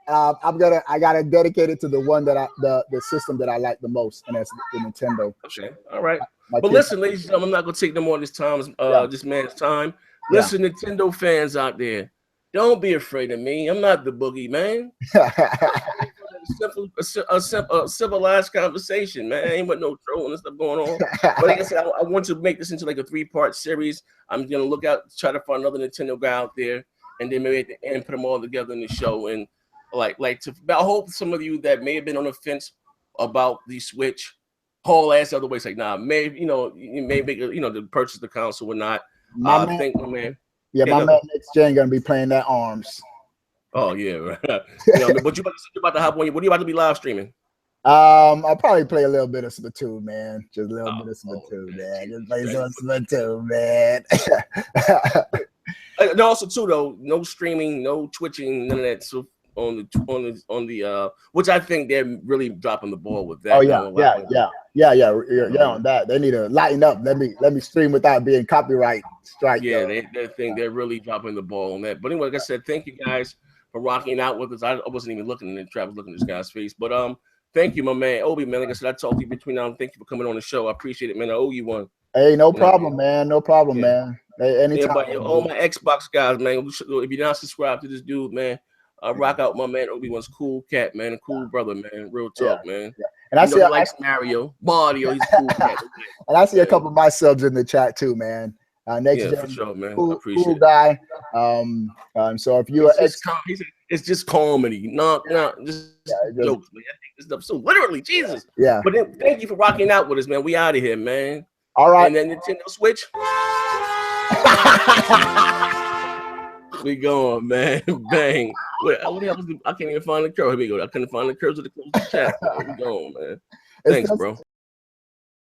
I gotta dedicate it to the one that the system that I like the most, and that's the Nintendo. Okay, all right. But listen, ladies and gentlemen, I'm not gonna take no more of this this man's time. Listen, Nintendo fans out there, don't be afraid of me. I'm not the boogeyman. A civilized conversation, man. Ain't with no trolling and stuff going on. But like I said, I want to make this into like a 3-part series. I'm gonna look out, try to find another Nintendo guy out there, and then maybe at the end put them all together in the show. And I hope some of you that may have been on the fence about the Switch, whole ass the other way, it's like, nah, maybe you may make to purchase the console or not. My man, my man next gen gonna be playing that ARMS. Oh yeah, right. But you about to hop on? What are you about to be live streaming? I'll probably play a little bit of Splatoon, man. Just a little bit of Splatoon, man. Just play some Splatoon, man. And also too, though, no streaming, no twitching, none of that. So on the which I think they're really dropping the ball with that. Oh yeah, yeah. On that, they need to lighten up. Let me stream without being copyright strike. Yeah, they think they're really dropping the ball on that. But anyway, like I said, thank you guys for rocking out with us. I wasn't even looking in the trap, I was looking at this guy's face. But thank you, my man. Obi, man. Like I said, I talked to you between now and thank you for coming on the show. I appreciate it, man. I owe you one. Hey, no problem, man. No problem, man. Hey, anytime. Yeah, but all my Xbox guys, man. If you're not subscribed to this dude, man, rock out, my man. Obi-Wan's cool cat, man. A cool brother, man. Real talk, man. Yeah. And I see he likes Mario. He's a cool cat. And I see a couple of my subs in the chat too, man. Next gen, for sure, man. Cool, I appreciate cool guy. So if you're it's just comedy, not just jokes, man. I think this stuff so literally, Jesus. Yeah. But then, thank you for rocking out with us, man. We out of here, man. All right. And then Nintendo Switch. We going, man. Bang. Wait, what the hell was I can't even find the curve. Here we go. I couldn't find the curves of the chat. We going, man. Thanks, bro.